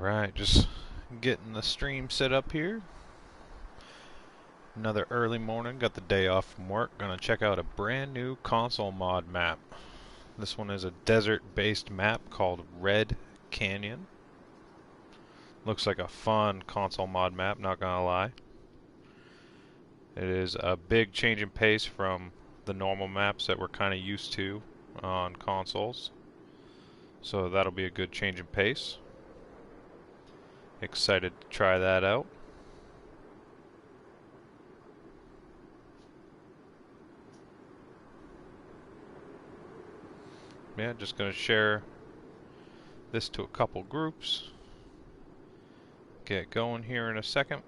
Alright, just getting the stream set up here. Another early morning, got the day off from work. Gonna check out a brand new console mod map. This one is a desert-based map called Red Canyon. Looks like a fun console mod map, not gonna lie. It is a big change in pace from the normal maps that we're kind of used to on consoles. So that'll be a good change in pace. Excited to try that out. Yeah, just gonna share this to a couple groups. Get going here in a second.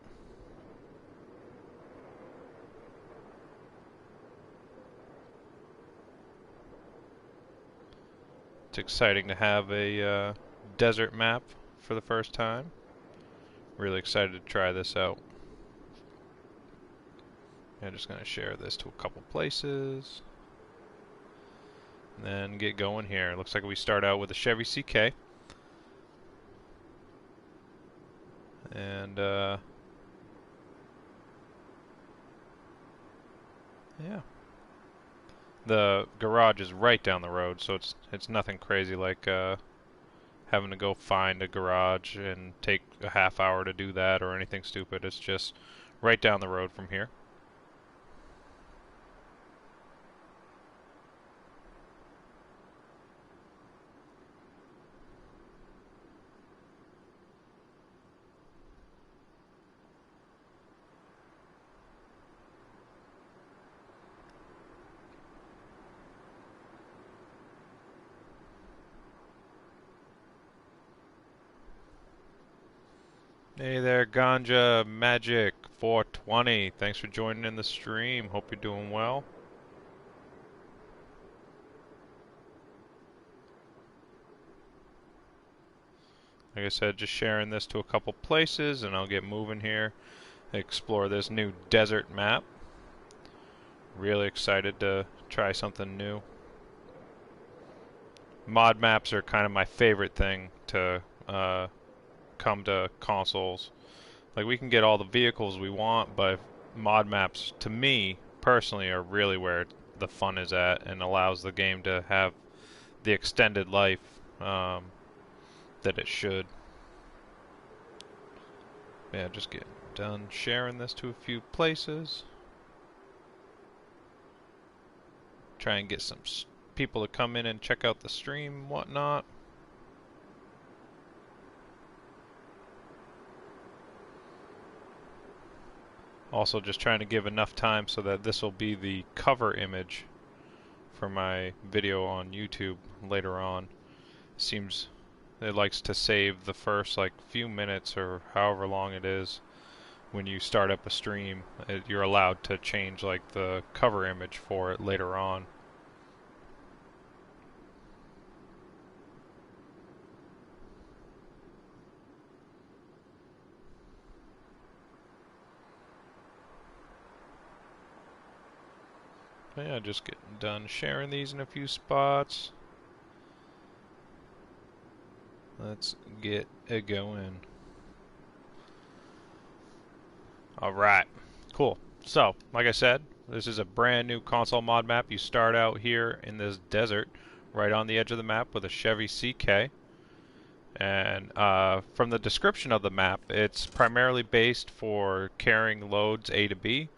It's exciting to have a desert map for the first time. Really excited to try this out. I'm just going to share this to a couple places. And then get going here. Looks like we start out with a Chevy CK. And yeah. The garage is right down the road, so it's nothing crazy like having to go find a garage and take a half hour to do that or anything stupid. It's just right down the road from here. Hey there, Ganja Magic 420. Thanks for joining in the stream. Hope you're doing well. Like I said, just sharing this to a couple places and I'll get moving here. Explore this new desert map. Really excited to try something new. Mod maps are kind of my favorite thing to come to consoles. Like, we can get all the vehicles we want, but mod maps, to me personally, are really where the fun is at and allows the game to have the extended life that it should. Yeah, just getting done sharing this to a few places. Try and get some people to come in and check out the stream and whatnot. Also just trying to give enough time so that this will be the cover image for my video on YouTube later on. Seems it likes to save the first like few minutes or however long it is when you start up a stream. You're allowed to change like the cover image for it later on. Yeah, just getting done sharing these in a few spots. Let's get it going. Alright, cool. So, like I said, this is a brand new console mod map. You start out here in this desert, right on the edge of the map with a Chevy CK. And from the description of the map, it's primarily based for carrying loads A to B.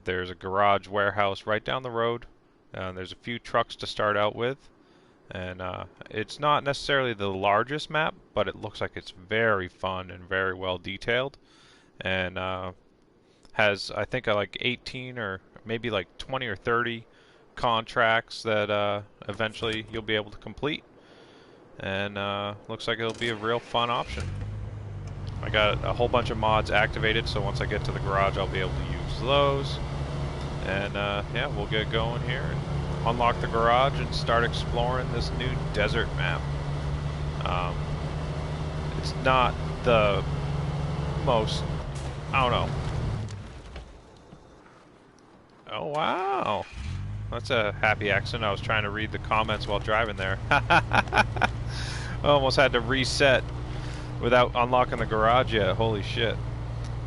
There's a garage warehouse right down the road. There's a few trucks to start out with. And it's not necessarily the largest map, but it looks like it's very fun and very well detailed. And has, I think, like 18 or maybe like 20 or 30 contracts that eventually you'll be able to complete. And looks like it'll be a real fun option. I got a whole bunch of mods activated, so once I get to the garage, I'll be able to use those. And yeah, we'll get going here and unlock the garage and start exploring this new desert map. It's not the most, I don't know. Oh, wow. That's a happy accident. I was trying to read the comments while driving there. I almost had to reset without unlocking the garage yet. Holy shit.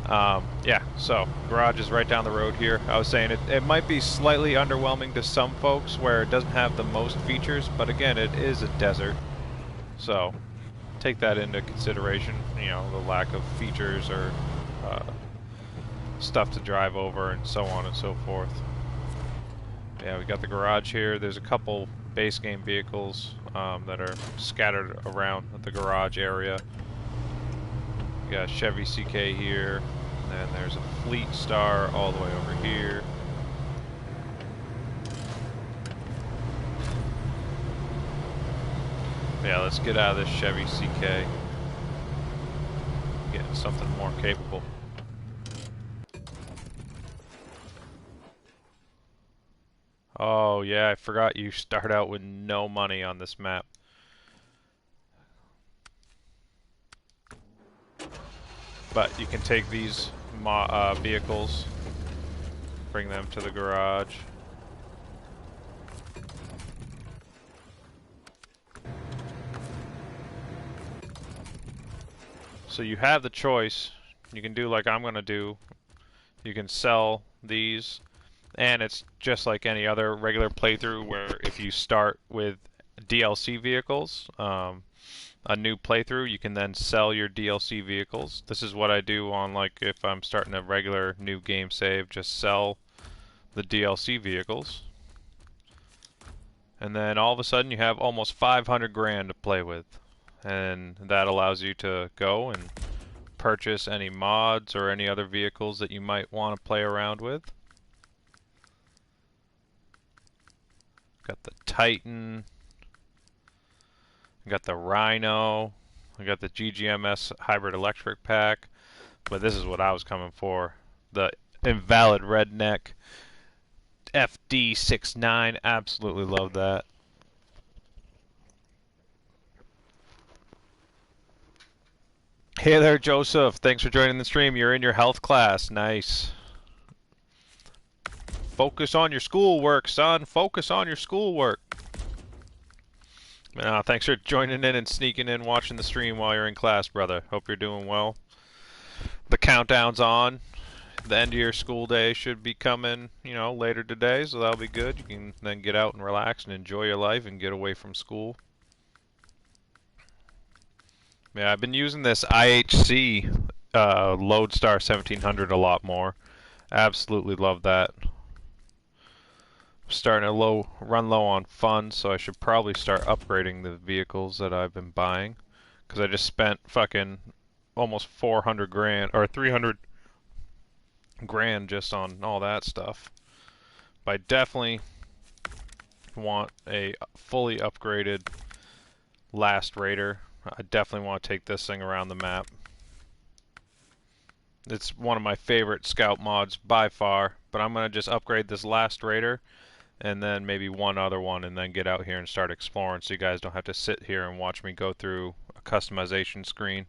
Yeah, so garage is right down the road here. I was saying it might be slightly underwhelming to some folks where it doesn't have the most features, but again, it is a desert. So take that into consideration, you know, the lack of features or stuff to drive over and so on and so forth. Yeah, we got the garage here. There's a couple base game vehicles that are scattered around the garage area. We got a Chevy CK here, and then there's a Fleet Star all the way over here. Yeah, let's get out of this Chevy CK. Get something more capable. Oh yeah, I forgot you start out with no money on this map. But you can take these vehicles, bring them to the garage. So you have the choice. You can do like I'm gonna do. You can sell these, and it's just like any other regular playthrough where if you start with DLC vehicles, a new playthrough, you can then sell your DLC vehicles. This is what I do on like if I'm starting a regular new game save, just sell the DLC vehicles. And then all of a sudden you have almost 500 grand to play with. And that allows you to go and purchase any mods or any other vehicles that you might want to play around with. Got the Titan. I got the Rhino. I got the GGMS Hybrid Electric Pack. But this is what I was coming for. The Invalid Redneck FD69. Absolutely love that. Hey there, Joseph. Thanks for joining the stream. You're in your health class. Nice. Focus on your schoolwork, son. Focus on your schoolwork. Thanks for joining in and sneaking in, watching the stream while you're in class, brother. Hope you're doing well. The countdown's on. The end of your school day should be coming, you know, later today, so that'll be good. You can then get out and relax and enjoy your life and get away from school. Yeah, I've been using this IHC Lodestar 1700 a lot more. Absolutely love that. Starting to run low on funds, so I should probably start upgrading the vehicles that I've been buying. Because I just spent fucking almost 400 grand, or 300 grand just on all that stuff. But I definitely want a fully upgraded Last Raider. I definitely want to take this thing around the map. It's one of my favorite scout mods by far, but I'm going to just upgrade this Last Raider and then maybe one other one and then get out here and start exploring so you guys don't have to sit here and watch me go through a customization screen.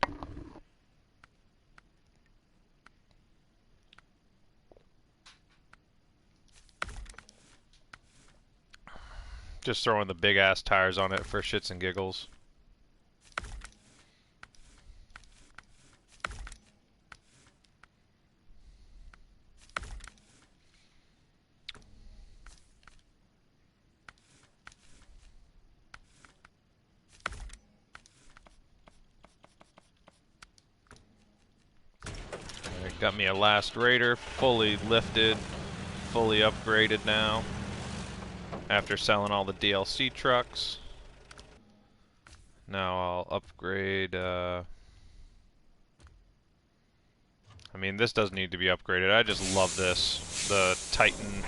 Just throwing the big ass tires on it for shits and giggles. Got me a Last Raider, fully lifted, fully upgraded now. After selling all the DLC trucks. Now I'll upgrade, I mean, this doesn't need to be upgraded. I just love this. The Titan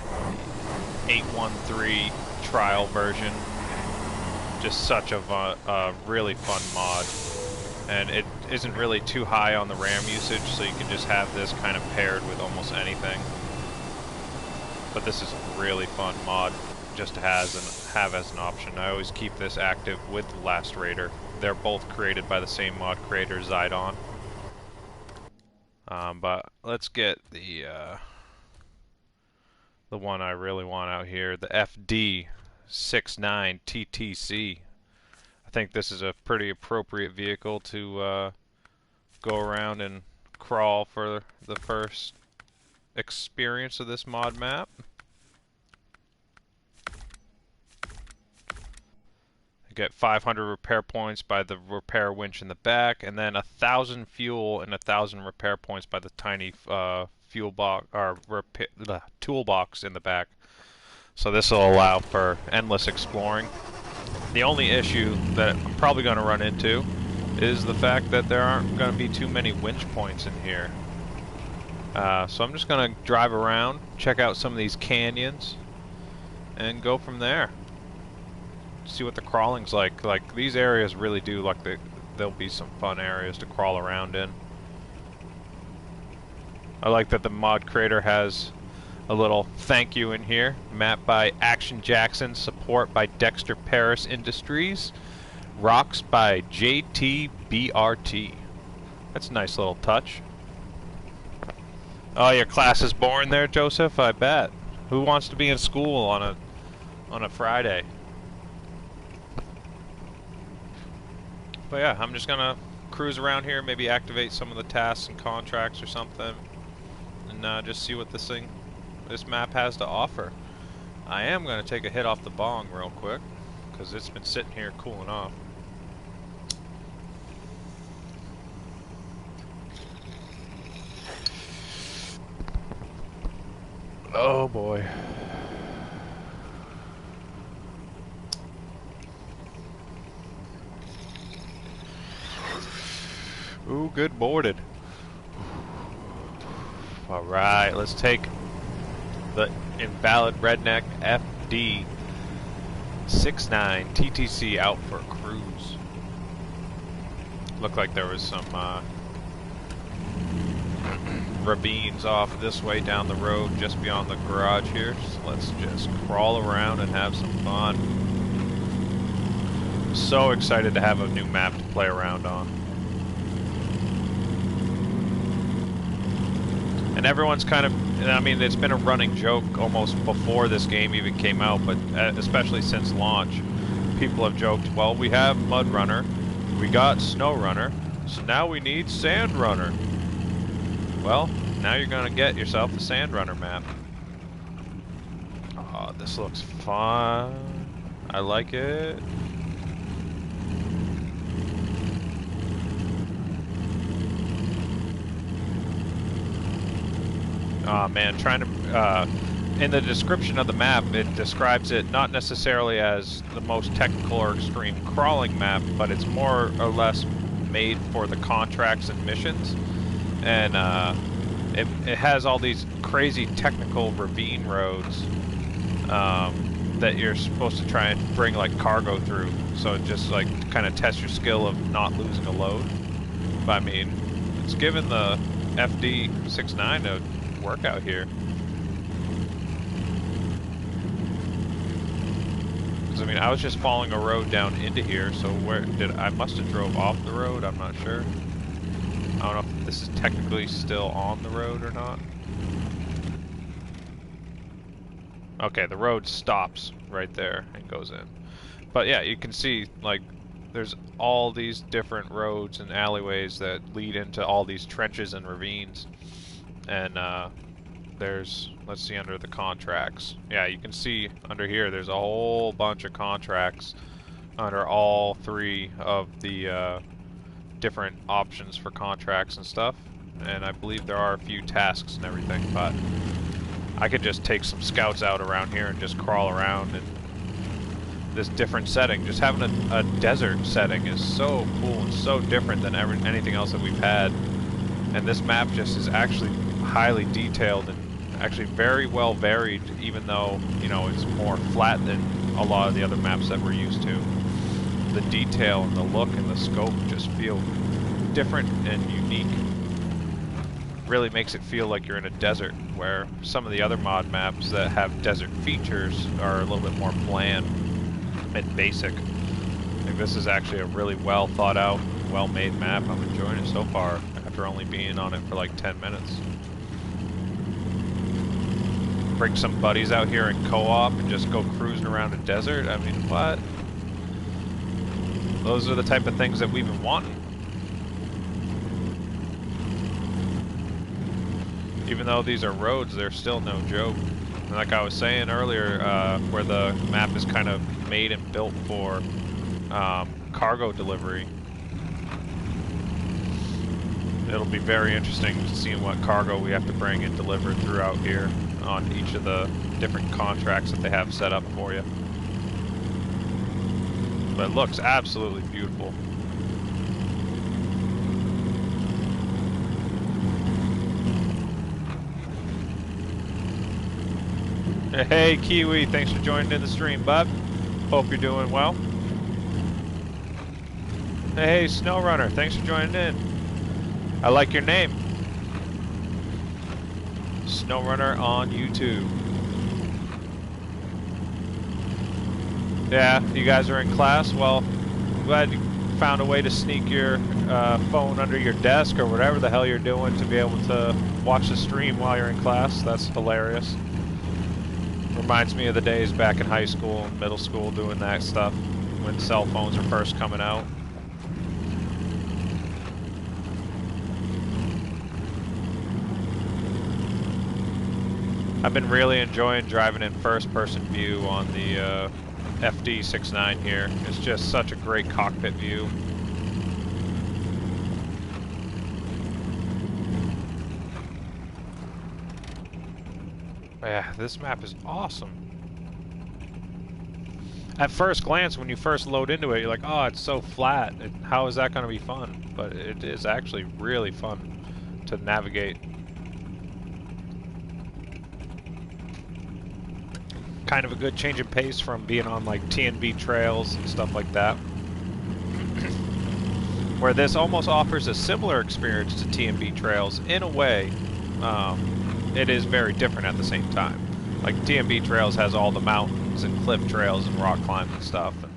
813 trial version. Just such a really fun mod. And it isn't really too high on the RAM usage, so you can just have this kind of paired with almost anything. But this is a really fun mod just to have as an option. I always keep this active with the Last Raider. They're both created by the same mod creator, Zydon. But let's get the one I really want out here, the FD69 TTC. I think this is a pretty appropriate vehicle to go around and crawl for the first experience of this mod map. You get 500 repair points by the repair winch in the back, and then 1,000 fuel and 1,000 repair points by the tiny fuel box or toolbox in the back. So this will allow for endless exploring. The only issue that I'm probably going to run into is the fact that there aren't going to be too many winch points in here. So I'm just going to drive around, check out some of these canyons, and go from there. See what the crawling's like. Like, these areas really do look like there'll be some fun areas to crawl around in. I like that the mod creator has a little thank you in here. Map by Action Jackson, support by Dexter Paris Industries, rocks by JTBRT. That's a nice little touch. Oh, your class is boring there, Joseph? I bet. Who wants to be in school on a Friday? But yeah, I'm just gonna cruise around here, maybe activate some of the tasks and contracts or something, and just see what this map has to offer. I am gonna take a hit off the bong real quick, because it's been sitting here cooling off. Oh boy. Ooh, good boarded. Alright, let's take the Invalid Redneck FD 69 TTC out for a cruise. Looked like there was some ravines off this way down the road just beyond the garage here. So let's just crawl around and have some fun. So excited to have a new map to play around on. And everyone's kind of, I mean, it's been a running joke almost before this game even came out, but especially since launch, people have joked, well, we have MudRunner, we got SnowRunner, so now we need SandRunner. Well, now you're gonna get yourself the SandRunner map. Oh, this looks fun. I like it. Oh man, trying to, in the description of the map, it describes it not necessarily as the most technical or extreme crawling map, but it's more or less made for the contracts and missions. And it has all these crazy technical ravine roads that you're supposed to try and bring like cargo through. So it just like kind of tests your skill of not losing a load. But I mean, it's given the FD69 a work out here. Because I mean, I was just following a road down into here, so I must have drove off the road, I'm not sure. I don't know if this is technically still on the road or not. Okay, the road stops right there and goes in. But yeah, you can see, like, there's all these different roads and alleyways that lead into all these trenches and ravines. And there's, let's see, under the contracts. Yeah, you can see under here there's a whole bunch of contracts under all three of the different options for contracts and stuff. And I believe there are a few tasks and everything, but I could just take some scouts out around here and just crawl around in this different setting. Just having a desert setting is so cool and so different than anything else that we've had. And this map just is actually highly detailed and actually very well varied, even though, you know, it's more flat than a lot of the other maps that we're used to. The detail and the look and the scope just feel different and unique. Really makes it feel like you're in a desert, where some of the other mod maps that have desert features are a little bit more bland and basic. I think this is actually a really well thought out, well made map. I'm enjoying it so far after only being on it for like 10 minutes. Bring some buddies out here in co-op and just go cruising around a desert. I mean, what? Those are the type of things that we've been wanting. Even though these are roads, they're still no joke. And like I was saying earlier, where the map is kind of made and built for cargo delivery. It'll be very interesting seeing what cargo we have to bring and deliver throughout here on each of the different contracts that they have set up for you. But it looks absolutely beautiful. Hey Kiwi, thanks for joining in the stream, bud. Hope you're doing well. Hey SnowRunner, thanks for joining in. I like your name. SnowRunner on YouTube. Yeah, you guys are in class? Well, glad you found a way to sneak your phone under your desk or whatever the hell you're doing to be able to watch the stream while you're in class. That's hilarious. Reminds me of the days back in high school and middle school doing that stuff when cell phones were first coming out. I've been really enjoying driving in first-person view on the FD69 here. It's just such a great cockpit view. Yeah, this map is awesome. At first glance, when you first load into it, you're like, oh, it's so flat. How is that going to be fun? But it is actually really fun to navigate. Kind of a good change of pace from being on like T&B trails and stuff like that. Where this almost offers a similar experience to T&B trails in a way. It is very different at the same time. Like T&B trails has all the mountains and cliff trails and rock climbing stuff. And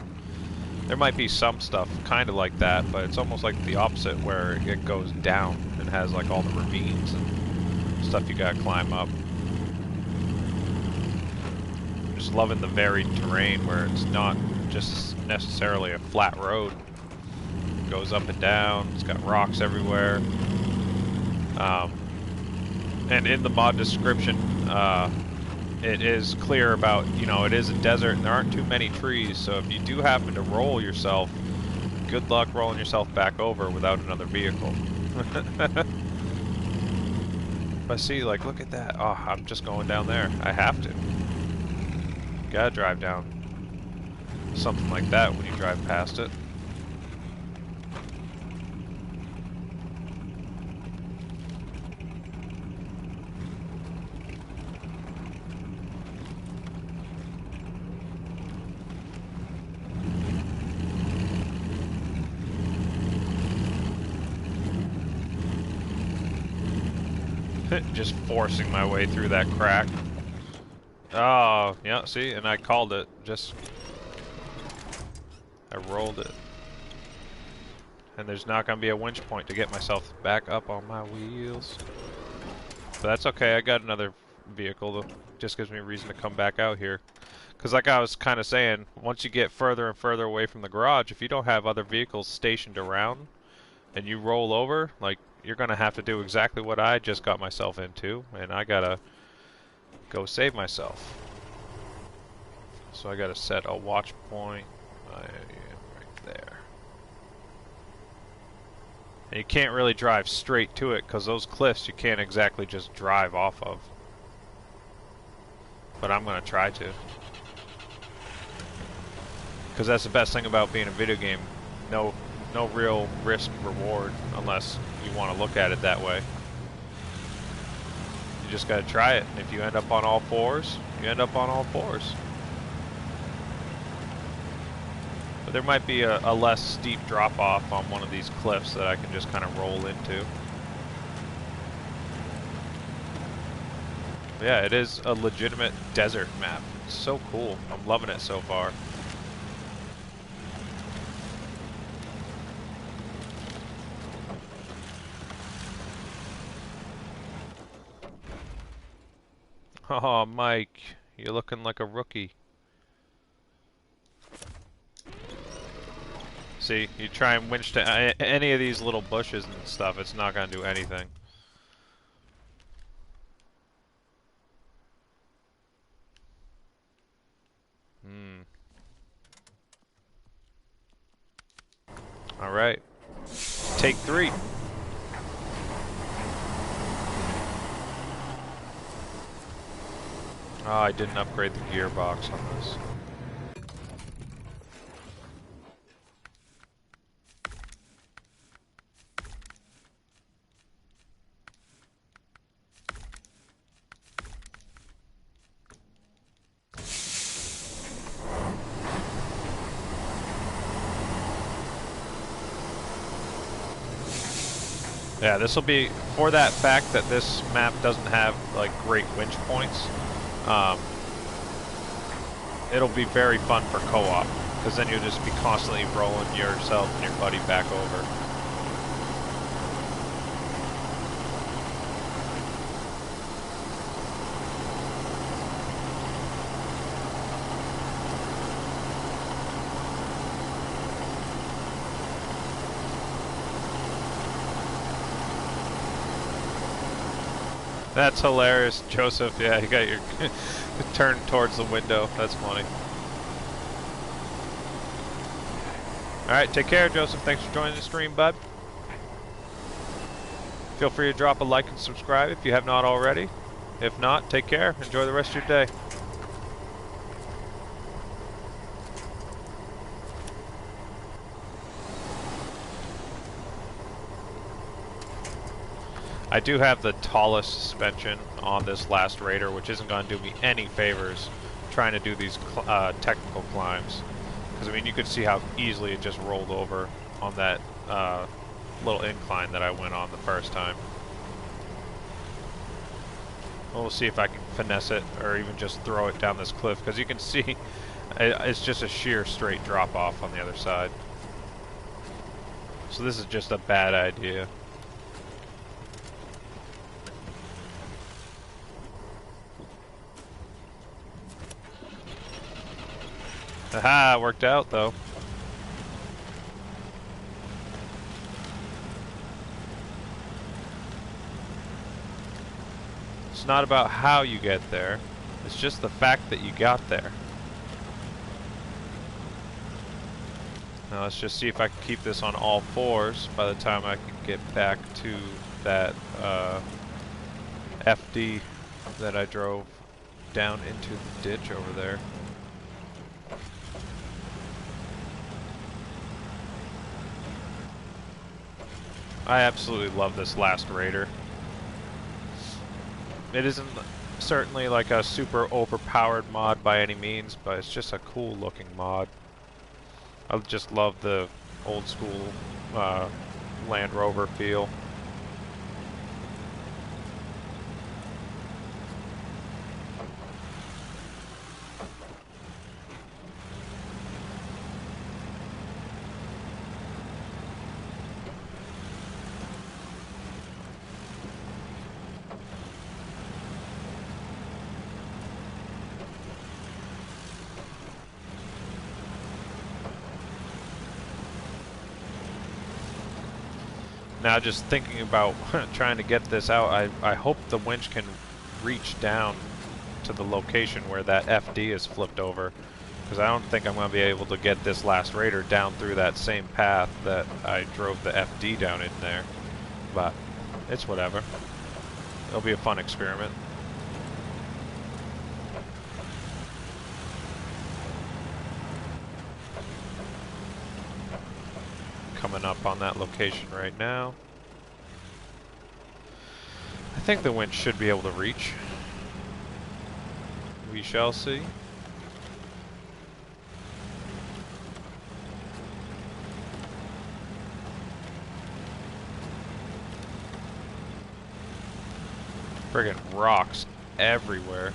there might be some stuff kind of like that, but it's almost like the opposite where it goes down and has like all the ravines and stuff you gotta climb up. Just loving the varied terrain where it's not just necessarily a flat road. It goes up and down, it's got rocks everywhere. And in the mod description, it is clear about, you know, it is a desert and there aren't too many trees, so if you do happen to roll yourself, good luck rolling yourself back over without another vehicle. But see, like, look at that. Oh, I'm just going down there. I have to. Gotta drive down something like that when you drive past it. Just forcing my way through that crack. Oh, yeah, see, and I called it. I rolled it. And there's not going to be a winch point to get myself back up on my wheels. But that's okay, I got another vehicle that just gives me a reason to come back out here. Because like I was kind of saying, once you get further and further away from the garage, if you don't have other vehicles stationed around, and you roll over, like, you're going to have to do exactly what I just got myself into, and I got to go save myself. So I got to set a watch point. I am right there. And you can't really drive straight to it because those cliffs you can't exactly just drive off of. But I'm going to try to. Because that's the best thing about being a video game. No real risk reward unless you want to look at it that way. You just got to try it. And if you end up on all fours, you end up on all fours. But there might be a less steep drop off on one of these cliffs that I can just kind of roll into. Yeah, it is a legitimate desert map. It's so cool. I'm loving it so far. Oh, Mike, you're looking like a rookie. See, you try and winch to any of these little bushes and stuff, it's not going to do anything. Alright. Take 3. Oh, I didn't upgrade the gearbox on this. Yeah, this will be, for that fact that this map doesn't have like great winch points, it'll be very fun for co-op, because then you'll just be constantly rolling yourself and your buddy back over. That's hilarious, Joseph. Yeah, you got your turn towards the window. That's funny. Alright, take care, Joseph. Thanks for joining the stream, bud. Feel free to drop a like and subscribe if you have not already. If not, take care. Enjoy the rest of your day. I do have the tallest suspension on this last raider, which isn't going to do me any favors trying to do these technical climbs. Because, I mean, you could see how easily it just rolled over on that little incline that I went on the first time. We'll see if I can finesse it, or even just throw it down this cliff, because you can see it's just a sheer straight drop off on the other side. So this is just a bad idea. Aha, worked out though. It's not about how you get there, it's just the fact that you got there. Now let's just see if I can keep this on all fours by the time I can get back to that FD that I drove down into the ditch over there. I absolutely love this last raider. It isn't certainly like a super overpowered mod by any means, but it's just a cool looking mod. I just love the old school Land Rover feel. Now just thinking about trying to get this out, I hope the winch can reach down to the location where that FD is flipped over, because I don't think I'm going to be able to get this last raider down through that same path that I drove the FD down in there, but it's whatever. It'll be a fun experiment. Coming up on that location right now. I think the winch should be able to reach. We shall see. Friggin' rocks everywhere.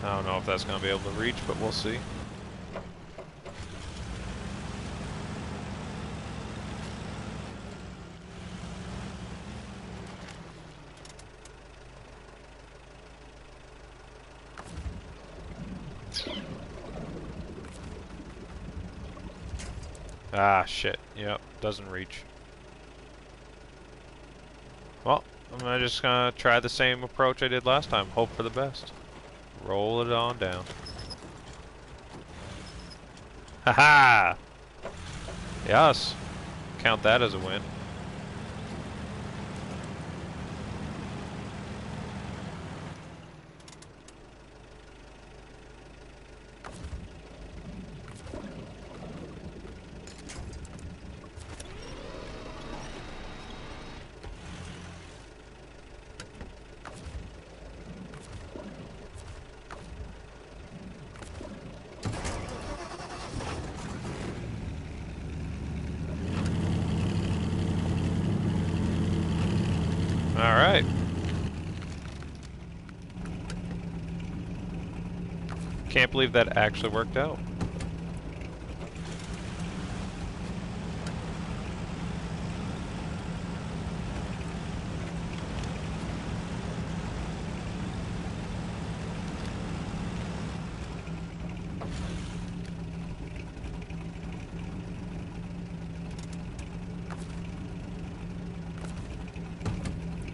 I don't know if that's going to be able to reach, but we'll see. Ah, shit. Yep, doesn't reach. Well, I'm just gonna try the same approach I did last time. Hope for the best. Roll it on down. Haha! Yes. Count that as a win. Alright. Can't believe that actually worked out.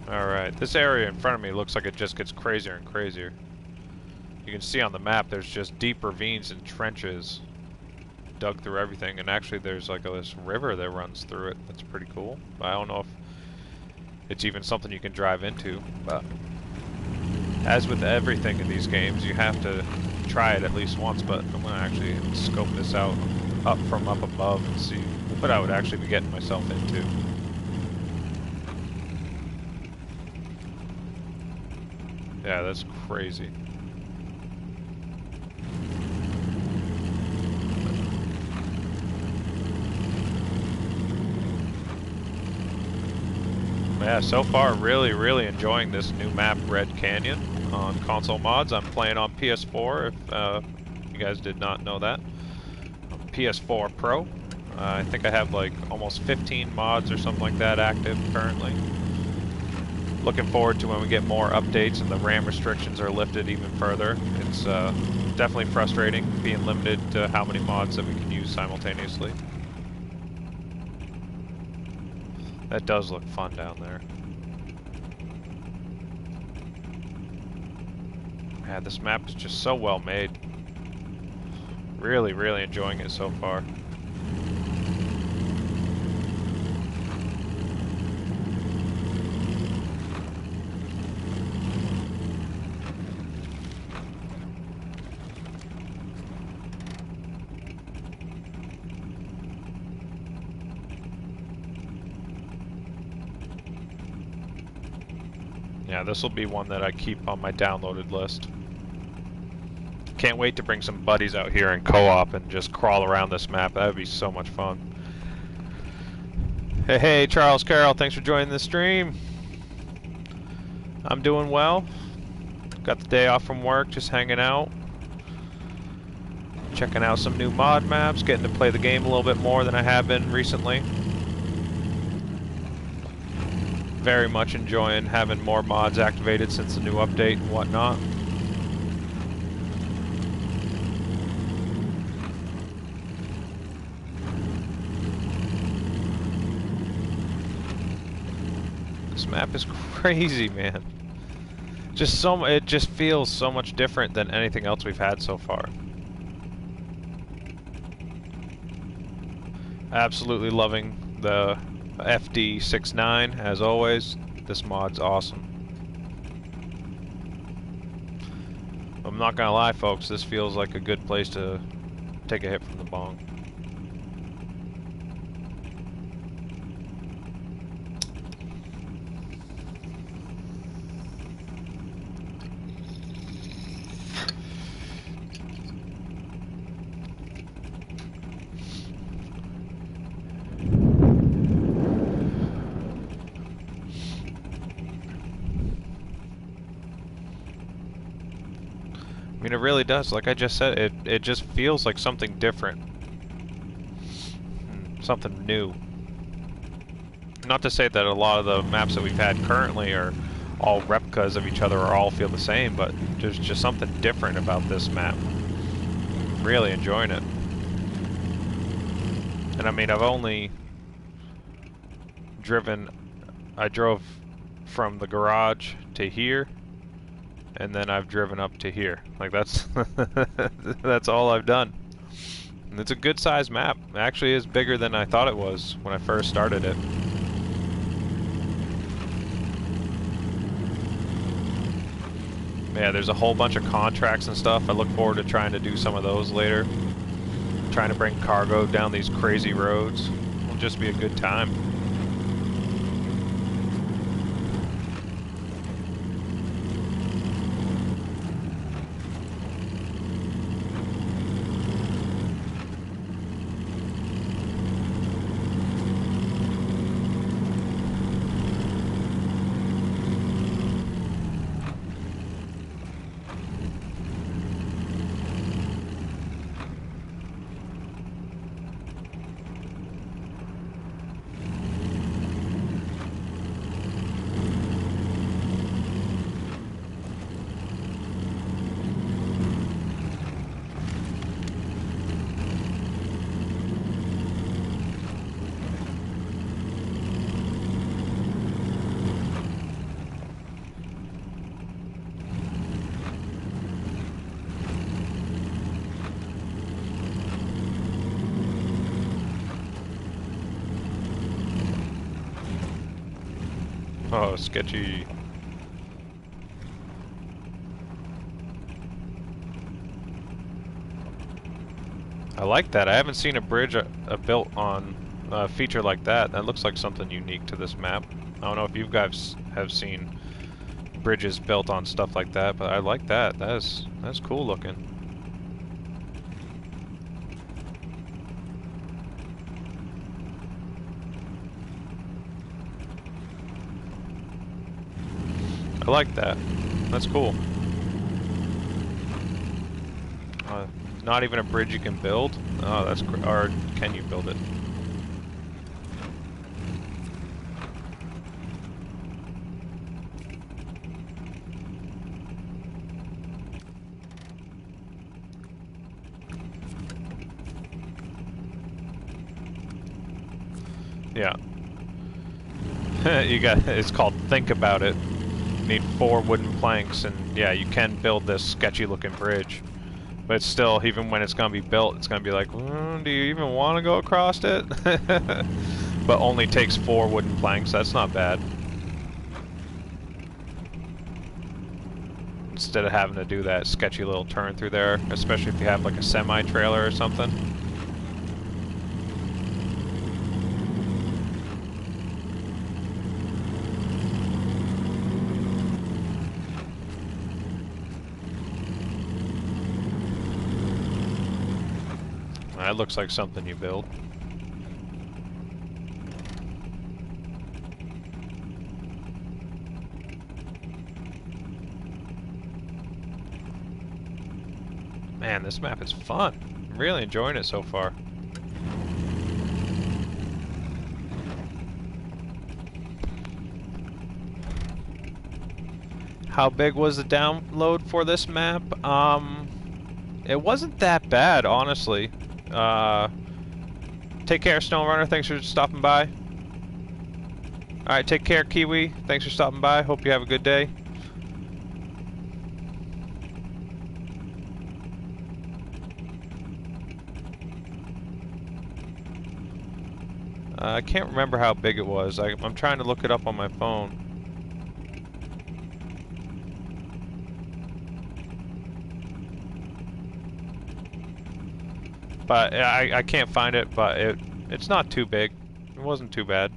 Alright, this area in front of me looks like it just gets crazier and crazier. You can see on the map there's just deep ravines and trenches dug through everything, and actually there's like this river that runs through it. That's pretty cool. I don't know if it's even something you can drive into, but as with everything in these games, you have to try it at least once. But I'm gonna actually scope this out from up above and see what I would actually be getting myself into. Yeah, that's crazy. Yeah, so far really enjoying this new map, Red Canyon, on console mods. I'm playing on PS4, if you guys did not know that. PS4 Pro. I think I have like almost 15 mods or something like that active currently. Looking forward to when we get more updates and the RAM restrictions are lifted even further. It's definitely frustrating being limited to how many mods that we can use simultaneously. That does look fun down there. Yeah, this map is just so well made. Really enjoying it so far. Yeah, this will be one that I keep on my downloaded list. Can't wait to bring some buddies out here and co-op and just crawl around this map. That would be so much fun. Hey, Charles Carroll, thanks for joining the stream. I'm doing well. Got the day off from work, just hanging out. Checking out some new mod maps, getting to play the game a little bit more than I have been recently. Very much enjoying having more mods activated since the new update and whatnot. This map is crazy, man. It just feels so much different than anything else we've had so far. Absolutely loving the FD69 as always. This mod's awesome. I'm not gonna lie, folks, this feels like a good place to take a hit from the bong. I mean, it really does. Like I just said, it just feels like something different. Something new. Not to say that a lot of the maps that we've had currently are all replicas of each other or all feel the same, but there's just something different about this map. Really enjoying it. And I mean, I've only I drove from the garage to here, and then I've driven up to here. Like that's that's all I've done. And it's a good sized map. It actually is bigger than I thought it was when I first started it. Yeah, there's a whole bunch of contracts and stuff. I look forward to trying to do some of those later. Trying to bring cargo down these crazy roads. It'll just be a good time. Oh, sketchy. I like that. I haven't seen a bridge built on a feature like that. That looks like something unique to this map. I don't know if you guys have seen bridges built on stuff like that, but I like that. That's cool looking. I like that. That's cool. Not even a bridge you can build? Oh, that's or can you build it? Yeah. You got, it's called Think About It. You need 4 wooden planks, and yeah, you can build this sketchy looking bridge. But it's still, even when it's going to be built, it's going to be like, do you even want to go across it? But only takes 4 wooden planks, that's not bad. Instead of having to do that sketchy little turn through there, especially if you have like a semi-trailer or something. That looks like something you build. Man, this map is fun. I'm really enjoying it so far. How big was the download for this map? It wasn't that bad, honestly. Take care, SnowRunner. Thanks for stopping by. Alright, take care, Kiwi. Thanks for stopping by. Hope you have a good day. I can't remember how big it was. I'm trying to look it up on my phone. But I can't find it, but it's not too big. It wasn't too bad.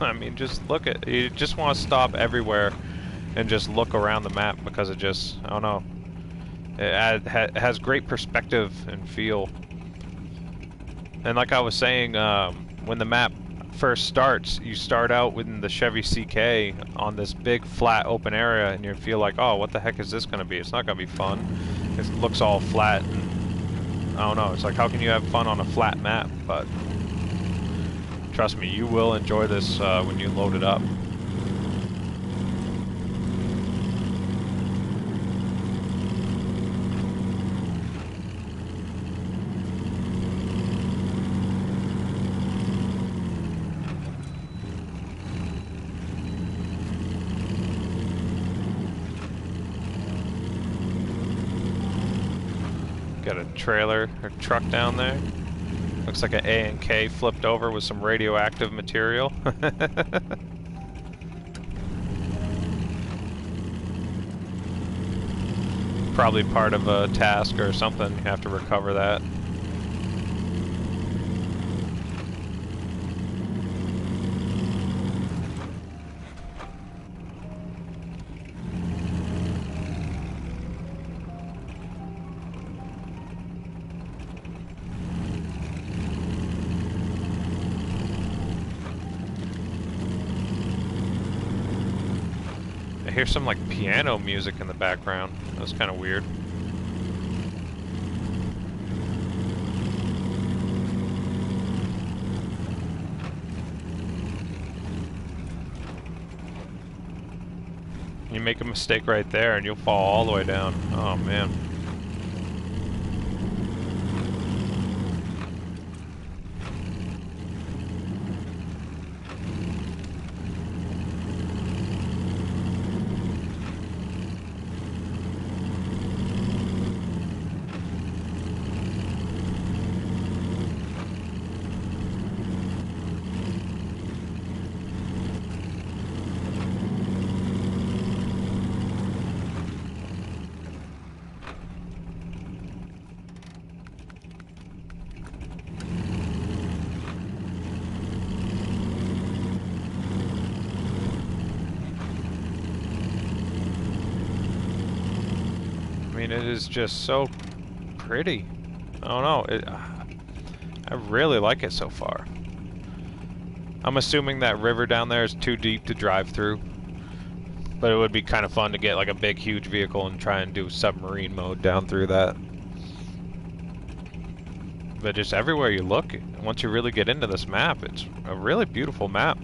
I mean, just look at, you just want to stop everywhere and just look around the map because it just, I don't know, it has great perspective and feel. And like I was saying, when the map first starts, you start out within the Chevy CK on this big flat open area and you feel like, oh, what the heck is this going to be? It's not going to be fun. It looks all flat and I don't know. It's like, how can you have fun on a flat map? But trust me, you will enjoy this when you load it up. Got a trailer or truck down there. Looks like an A and K flipped over with some radioactive material. Probably part of a task or something. You have to recover that. I hear some like piano music in the background. That's kind of weird. You make a mistake right there and you'll fall all the way down. Oh man. I mean, it is just so pretty. I don't know. I really like it so far. I'm assuming that river down there is too deep to drive through. But it would be kind of fun to get like a big, huge vehicle and try and do submarine mode down through that. But just everywhere you look, once you really get into this map, it's a really beautiful map.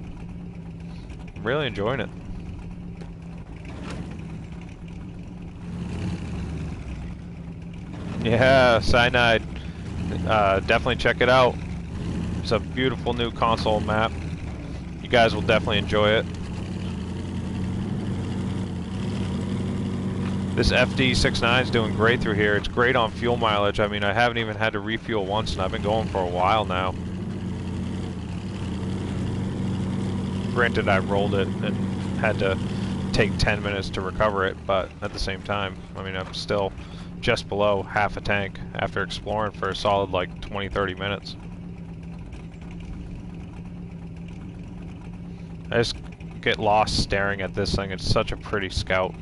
I'm really enjoying it. Yeah, Cyanide. Definitely check it out. It's a beautiful new console map. You guys will definitely enjoy it. This FD69 is doing great through here. It's great on fuel mileage. I mean, I haven't even had to refuel once, and I've been going for a while now. Granted, I rolled it and had to take 10 minutes to recover it, but at the same time, I mean, I'm still just below half a tank after exploring for a solid like 20-30 minutes. I just get lost staring at this thing. It's such a pretty Scout.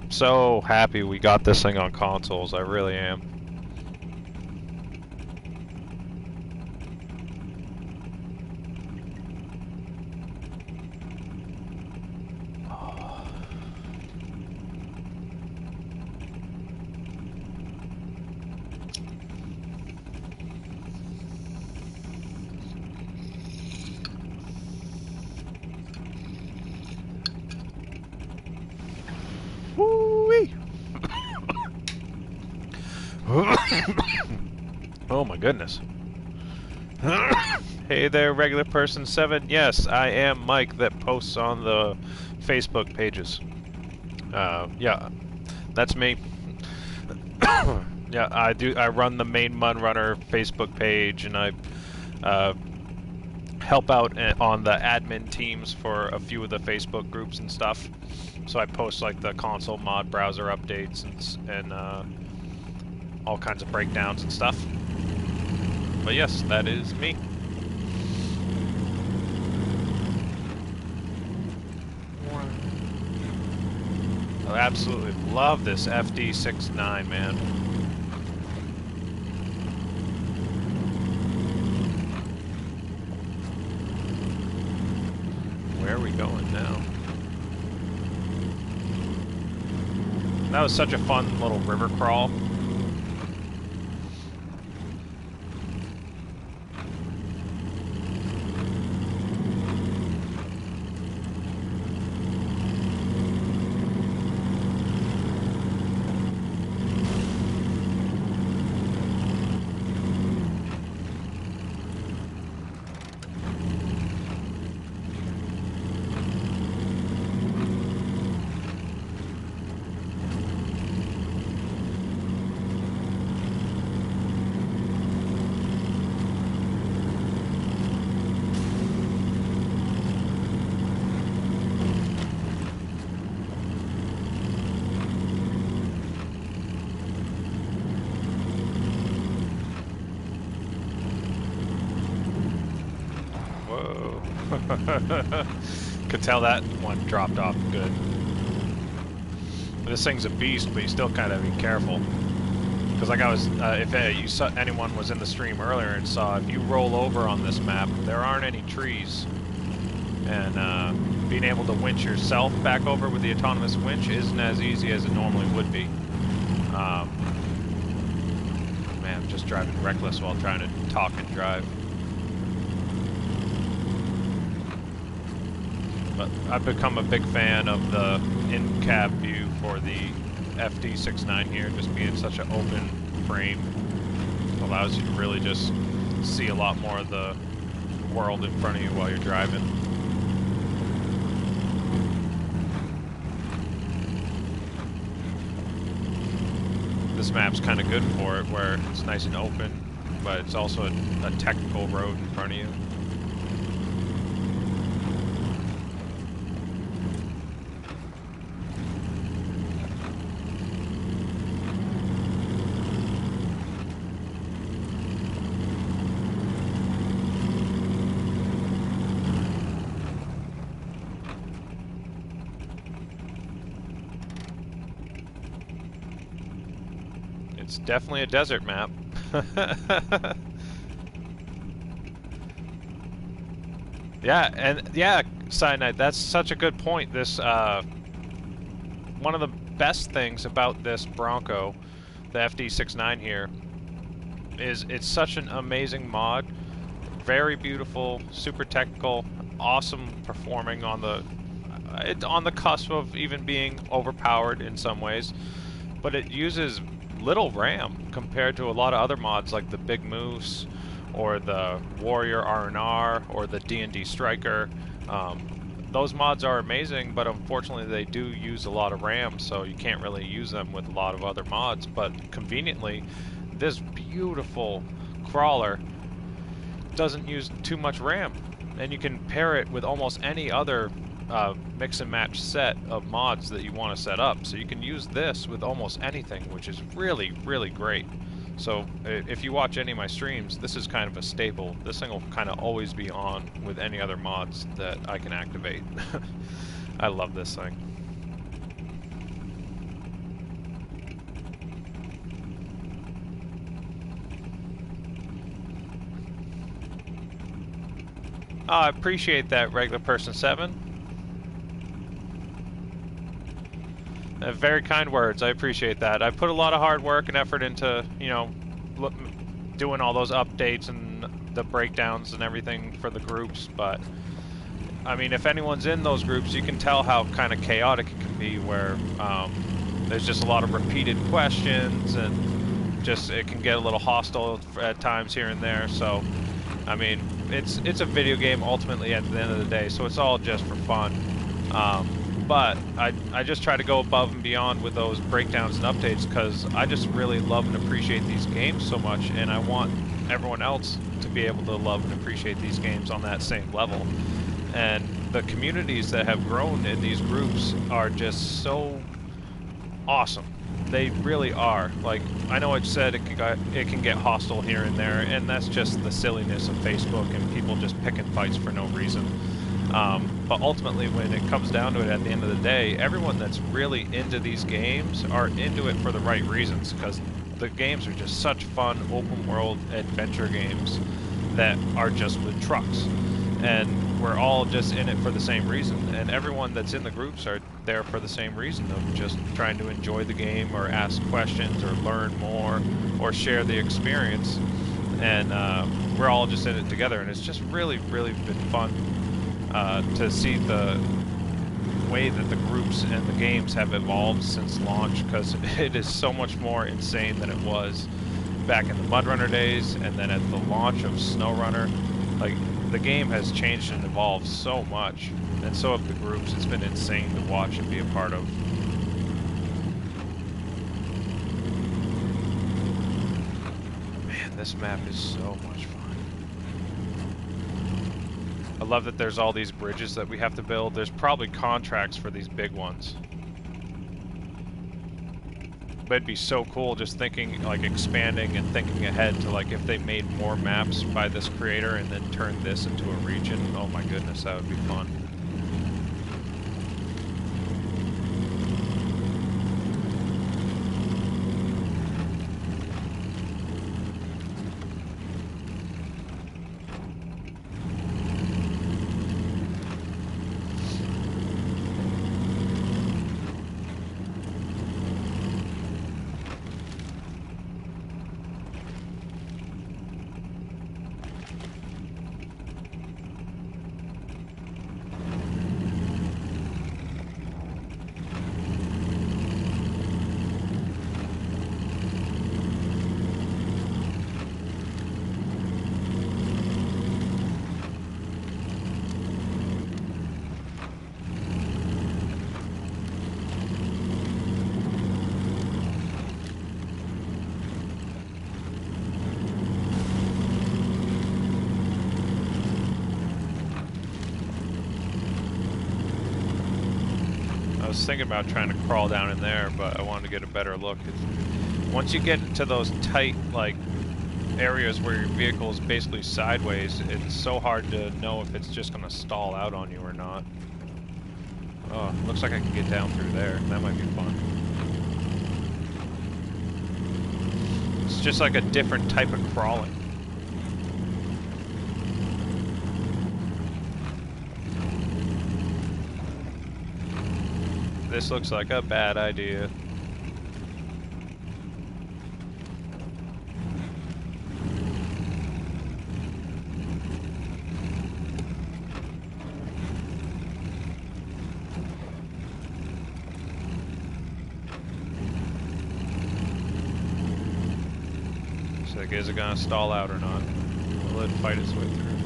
So happy we got this thing on consoles. I really am. Woo-wee! Oh my goodness. Hey there, regular person 7. Yes, I am Mike that posts on the Facebook pages. Yeah, that's me. Yeah, I run the Maine MudRunner Facebook page, and I help out on the admin teams for a few of the Facebook groups and stuff. So I post like the console mod browser updates and all kinds of breakdowns and stuff. But yes, that is me. I absolutely love this FD69, man. Where are we going now? That was such a fun little river crawl. Whoa. Could tell that one dropped off good. This thing's a beast, but you still kind of be careful. Because like I was, if you saw, anyone was in the stream earlier and saw, if you roll over on this map, there aren't any trees. And being able to winch yourself back over with the autonomous winch isn't as easy as it normally would be. Man, I'm just driving reckless while trying to talk and drive. But I've become a big fan of the in-cab view for the FD69 here, just being such an open frame. Allows you to really just see a lot more of the world in front of you while you're driving. This map's kind of good for it, where it's nice and open, but it's also a technical road in front of you. It's definitely a desert map. Yeah, Side Night, that's such a good point. This, one of the best things about this Bronco, the FD69 here, is it's such an amazing mod. Very beautiful, super technical, awesome performing on the cusp of even being overpowered in some ways, but it uses little RAM compared to a lot of other mods like the Big Moose or the Warrior R&R or the D&D Striker. Those mods are amazing, but unfortunately they do use a lot of RAM, so you can't really use them with a lot of other mods. But conveniently, this beautiful crawler doesn't use too much RAM, and you can pair it with almost any other mix and match set of mods that you want to set up. So you can use this with almost anything, which is really, really great. So if you watch any of my streams, this is kind of a staple. This thing will kind of always be on with any other mods that I can activate. I love this thing. I appreciate that, Regular Person 7. Very kind words. I appreciate that. I put a lot of hard work and effort into, you know, doing all those updates and the breakdowns and everything for the groups, but I mean, if anyone's in those groups, you can tell how kind of chaotic it can be, where there's just a lot of repeated questions, and just it can get a little hostile at times here and there. So I mean, it's a video game ultimately at the end of the day, so it's all just for fun. But I just try to go above and beyond with those breakdowns and updates, because I just really love and appreciate these games so much, and I want everyone else to be able to love and appreciate these games on that same level. And the communities that have grown in these groups are just so awesome. They really are. Like, I know it said it can get hostile here and there, and that's just the silliness of Facebook and people just picking fights for no reason. But ultimately, when it comes down to it at the end of the day, everyone that's really into these games are into it for the right reasons, because the games are just such fun, open world adventure games that are just with trucks. And we're all just in it for the same reason, and everyone that's in the groups are there for the same reason of just trying to enjoy the game or ask questions or learn more or share the experience. And we're all just in it together, and it's just really, really been fun to see the way that the groups and the games have evolved since launch, because it is so much more insane than it was back in the MudRunner days, and then at the launch of SnowRunner. Like, the game has changed and evolved so much, and so have the groups. It's been insane to watch and be a part of. Man, this map is so much fun. I love that there's all these bridges that we have to build. There's probably contracts for these big ones. it'd be so cool just thinking, like, expanding and thinking ahead to, like, if they made more maps by this creator and then turned this into a region. Oh my goodness, that would be fun. I was thinking about trying to crawl down in there, but I wanted to get a better look. Once you get into those tight, like, areas where your vehicle is basically sideways, it's so hard to know if it's just going to stall out on you or not. Oh, looks like I can get down through there. That might be fun. It's just like a different type of crawling. This looks like a bad idea. So is it gonna stall out or not? Will it fight its way through?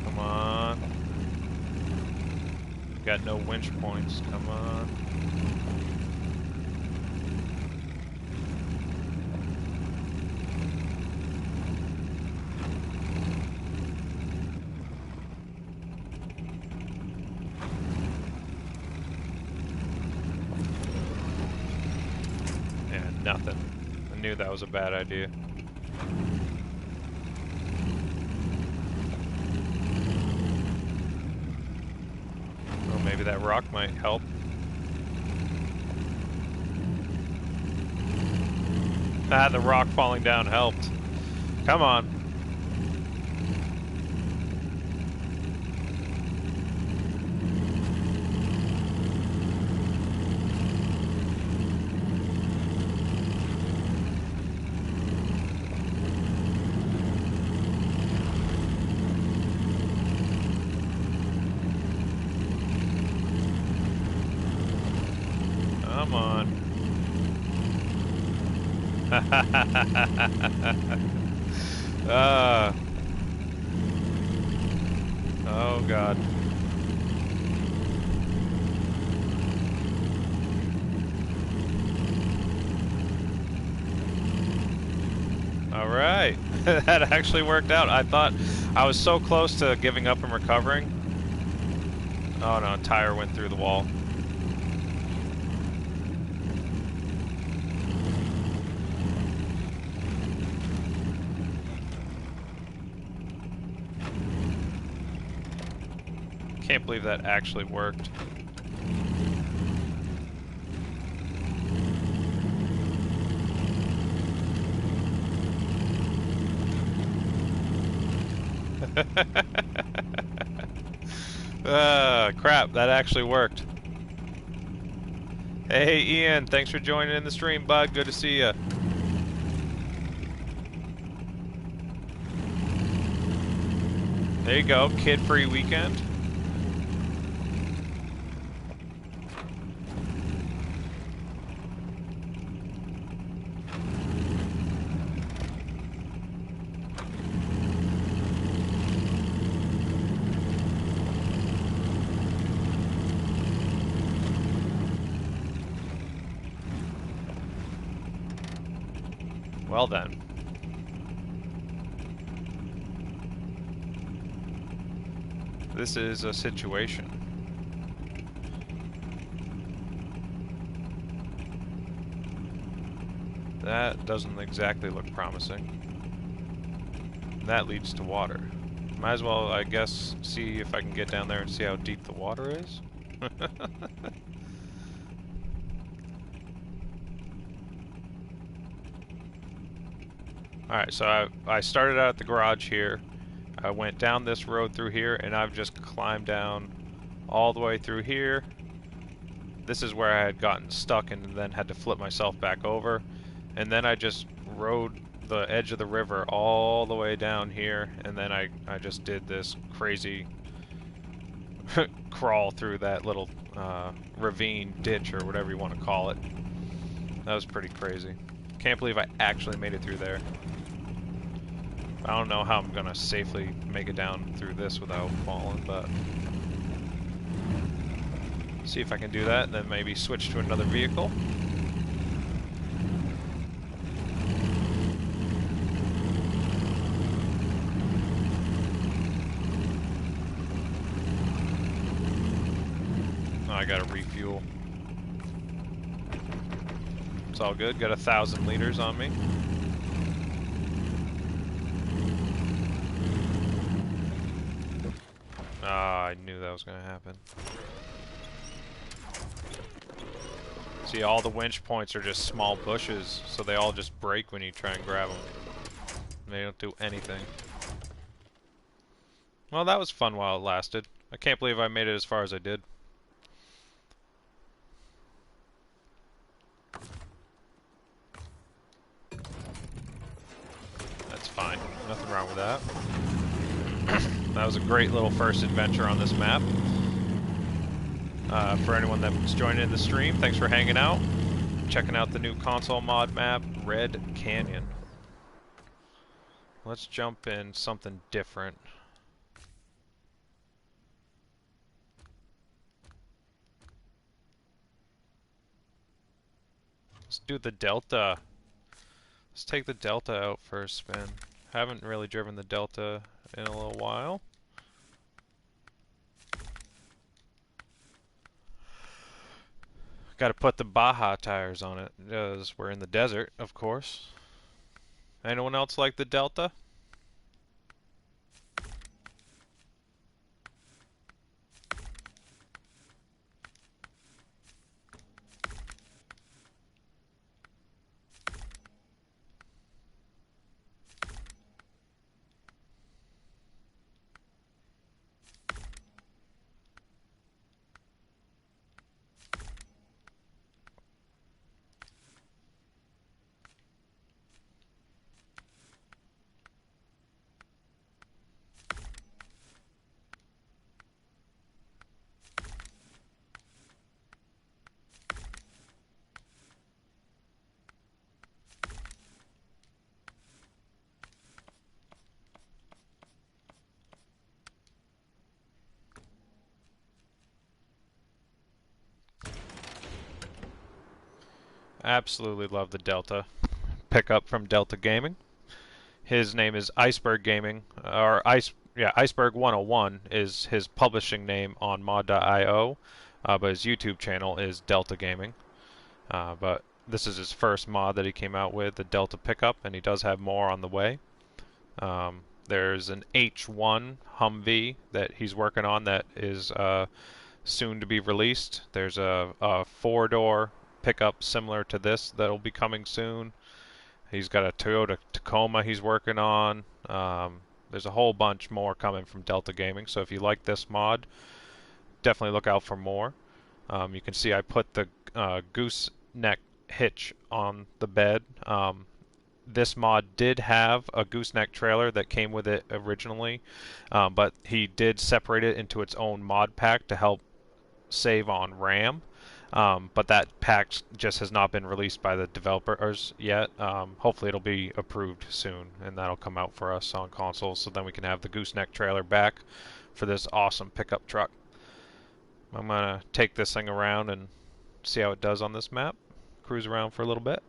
Come on. Got no winch points. Come on. Yeah, nothing. I knew that was a bad idea. Maybe that rock might help. Ah, the rock falling down helped. Come on. Come on. Oh God. All right. That actually worked out. I thought I was so close to giving up and recovering. Oh no, tire went through the wall. Can't believe that actually worked. Crap, that actually worked. Hey Ian, thanks for joining in the stream, bud. Good to see ya. There you go, kid-free weekend. Well then. This is a situation. That doesn't exactly look promising. That leads to water. Might as well, I guess, see if I can get down there and see how deep the water is. Alright, so I started out at the garage here. I went down this road through here, and I've just climbed down all the way through here. This is where I had gotten stuck and then had to flip myself back over. And then I just rode the edge of the river all the way down here, and then I just did this crazy crawl through that little ravine, ditch, or whatever you want to call it. That was pretty crazy. Can't believe I actually made it through there. I don't know how I'm gonna safely make it down through this without falling, but see if I can do that, and then maybe switch to another vehicle. Oh, I gotta refuel. It's all good. Got 1,000 liters on me. Ah, I knew that was gonna happen. See, all the winch points are just small bushes, so they all just break when you try and grab them. They don't do anything. Well, that was fun while it lasted. I can't believe I made it as far as I did. That's fine. Nothing wrong with that. That was a great little first adventure on this map. For anyone that's joining the stream, thanks for hanging out. Checking out the new console mod map, Red Canyon. Let's jump in something different. Let's do the Delta. Let's take the Delta out for a spin. Haven't really driven the Delta in a little while. Got to put the Baja tires on it, because we're in the desert, of course. Anyone else like the Delta? Absolutely love the Delta. Pickup from Delta Gaming. His name is Iceberg Gaming, or Iceberg 101 is his publishing name on mod.io, but his YouTube channel is Delta Gaming. But this is his first mod that he came out with, the Delta Pickup, and he does have more on the way. There's an H1 Humvee that he's working on that is soon to be released. There's a four-door pickup similar to this that'll be coming soon. He's got a Toyota Tacoma he's working on. There's a whole bunch more coming from Delta Gaming, so if you like this mod, definitely look out for more. You can see I put the gooseneck hitch on the bed. This mod did have a gooseneck trailer that came with it originally, but he did separate it into its own mod pack to help save on RAM. But that pack just has not been released by the developers yet. Hopefully it'll be approved soon, and that'll come out for us on consoles, so then we can have the gooseneck trailer back for this awesome pickup truck. I'm going to take this thing around and see how it does on this map. Cruise around for a little bit.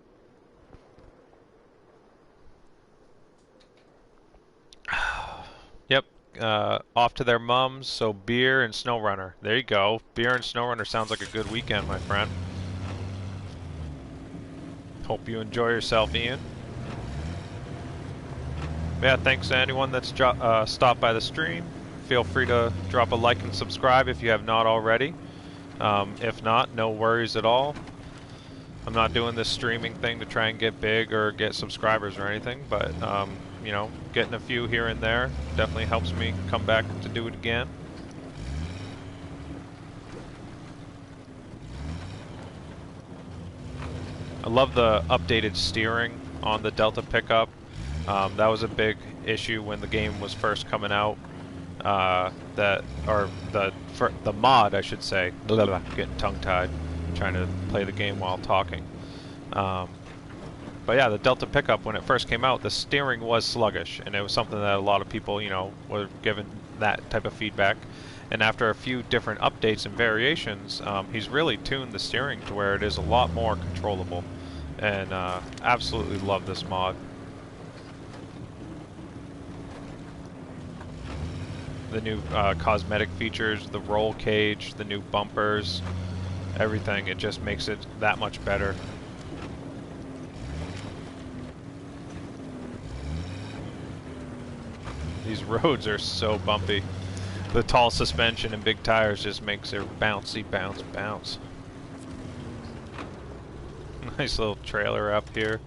Yep. Off to their mums, so beer and SnowRunner. There you go. Beer and SnowRunner sounds like a good weekend, my friend. Hope you enjoy yourself, Ian. Yeah, thanks to anyone that's stopped by the stream. Feel free to drop a like and subscribe if you have not already. If not, no worries at all. I'm not doing this streaming thing to try and get big or get subscribers or anything, but you know, getting a few here and there definitely helps me come back to do it again. I love the updated steering on the Delta pickup. That was a big issue when the game was first coming out. The mod, I should say. Blah, blah, blah, getting tongue-tied, trying to play the game while talking. But yeah, the Delta pickup, when it first came out, the steering was sluggish, and it was something that a lot of people, you know, were given that type of feedback. And after a few different updates and variations, he's really tuned the steering to where it is a lot more controllable. And absolutely love this mod. The new cosmetic features, the roll cage, the new bumpers, everything, it just makes it that much better. These roads are so bumpy. The tall suspension and big tires just makes it bouncy, bounce, bounce. Nice little trailer up here.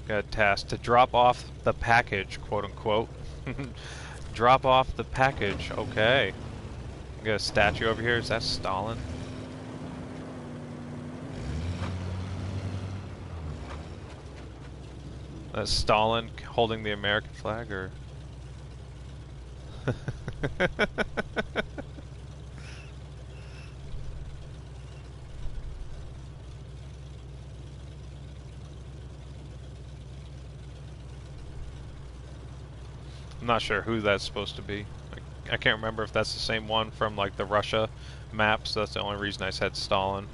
Got a task to drop off the package, quote unquote. Drop off the package, okay. Got a statue over here, is that Stalin? That's Stalin holding the American flag, or? I'm not sure who that's supposed to be. I can't remember if that's the same one from like the Russia maps. That's the only reason I said Stalin.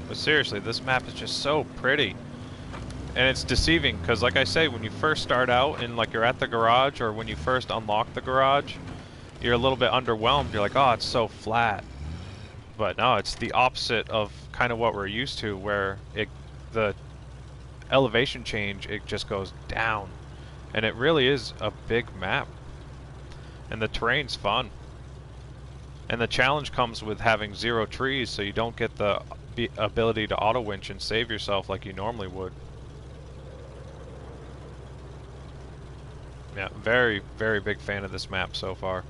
But seriously, this map is just so pretty. And it's deceiving, because like I say, when you first start out and like you're at the garage, or when you first unlock the garage, you're a little bit underwhelmed. You're like, oh, it's so flat. But no, it's the opposite of kind of what we're used to, where the elevation change, it just goes down. And it really is a big map. And the terrain's fun. And the challenge comes with having 0 trees, so you don't get the ability to auto winch and save yourself like you normally would. Yeah, very, very big fan of this map so far.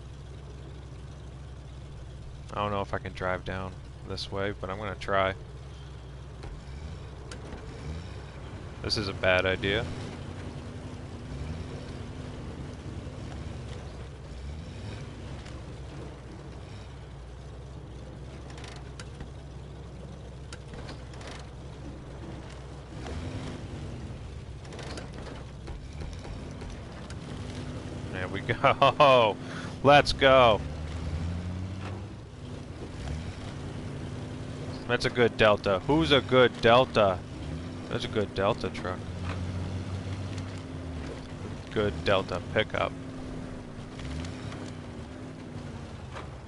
I don't know if I can drive down this way, but I'm gonna try. This is a bad idea. There we go. Let's go. That's a good Delta. Who's a good Delta? That's a good Delta truck. Good Delta pickup.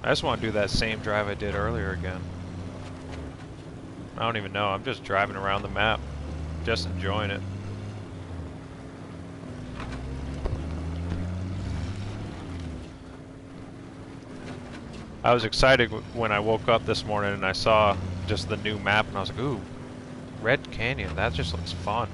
I just want to do that same drive I did earlier again. I don't even know. I'm just driving around the map. Just enjoying it. I was excited when I woke up this morning and I saw just the new map, and I was like, ooh, Red Canyon, that just looks fun.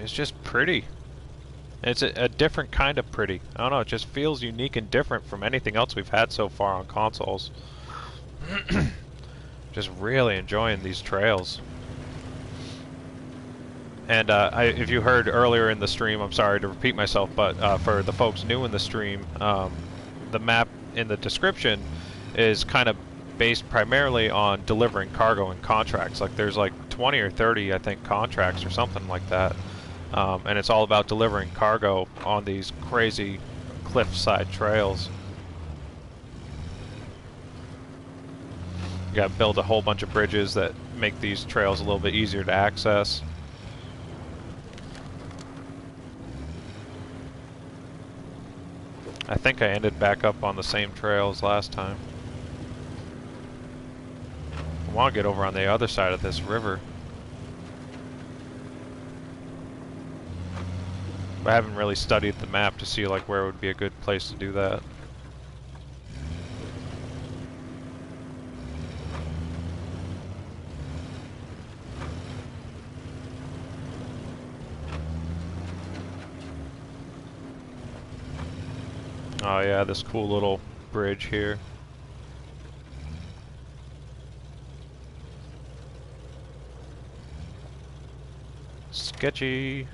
It's just pretty. It's a different kind of pretty. I don't know, it just feels unique and different from anything else we've had so far on consoles. Just really enjoying these trails. And if you heard earlier in the stream, I'm sorry to repeat myself, but for the folks new in the stream, the map in the description is kind of based primarily on delivering cargo and contracts. Like there's like 20 or 30, I think, contracts or something like that. And it's all about delivering cargo on these crazy cliffside trails. You got to build a whole bunch of bridges that make these trails a little bit easier to access. I think I ended back up on the same trail as last time. I want to get over on the other side of this river. I haven't really studied the map to see like where would be a good place to do that. Oh yeah, this cool little bridge here. Sketchy.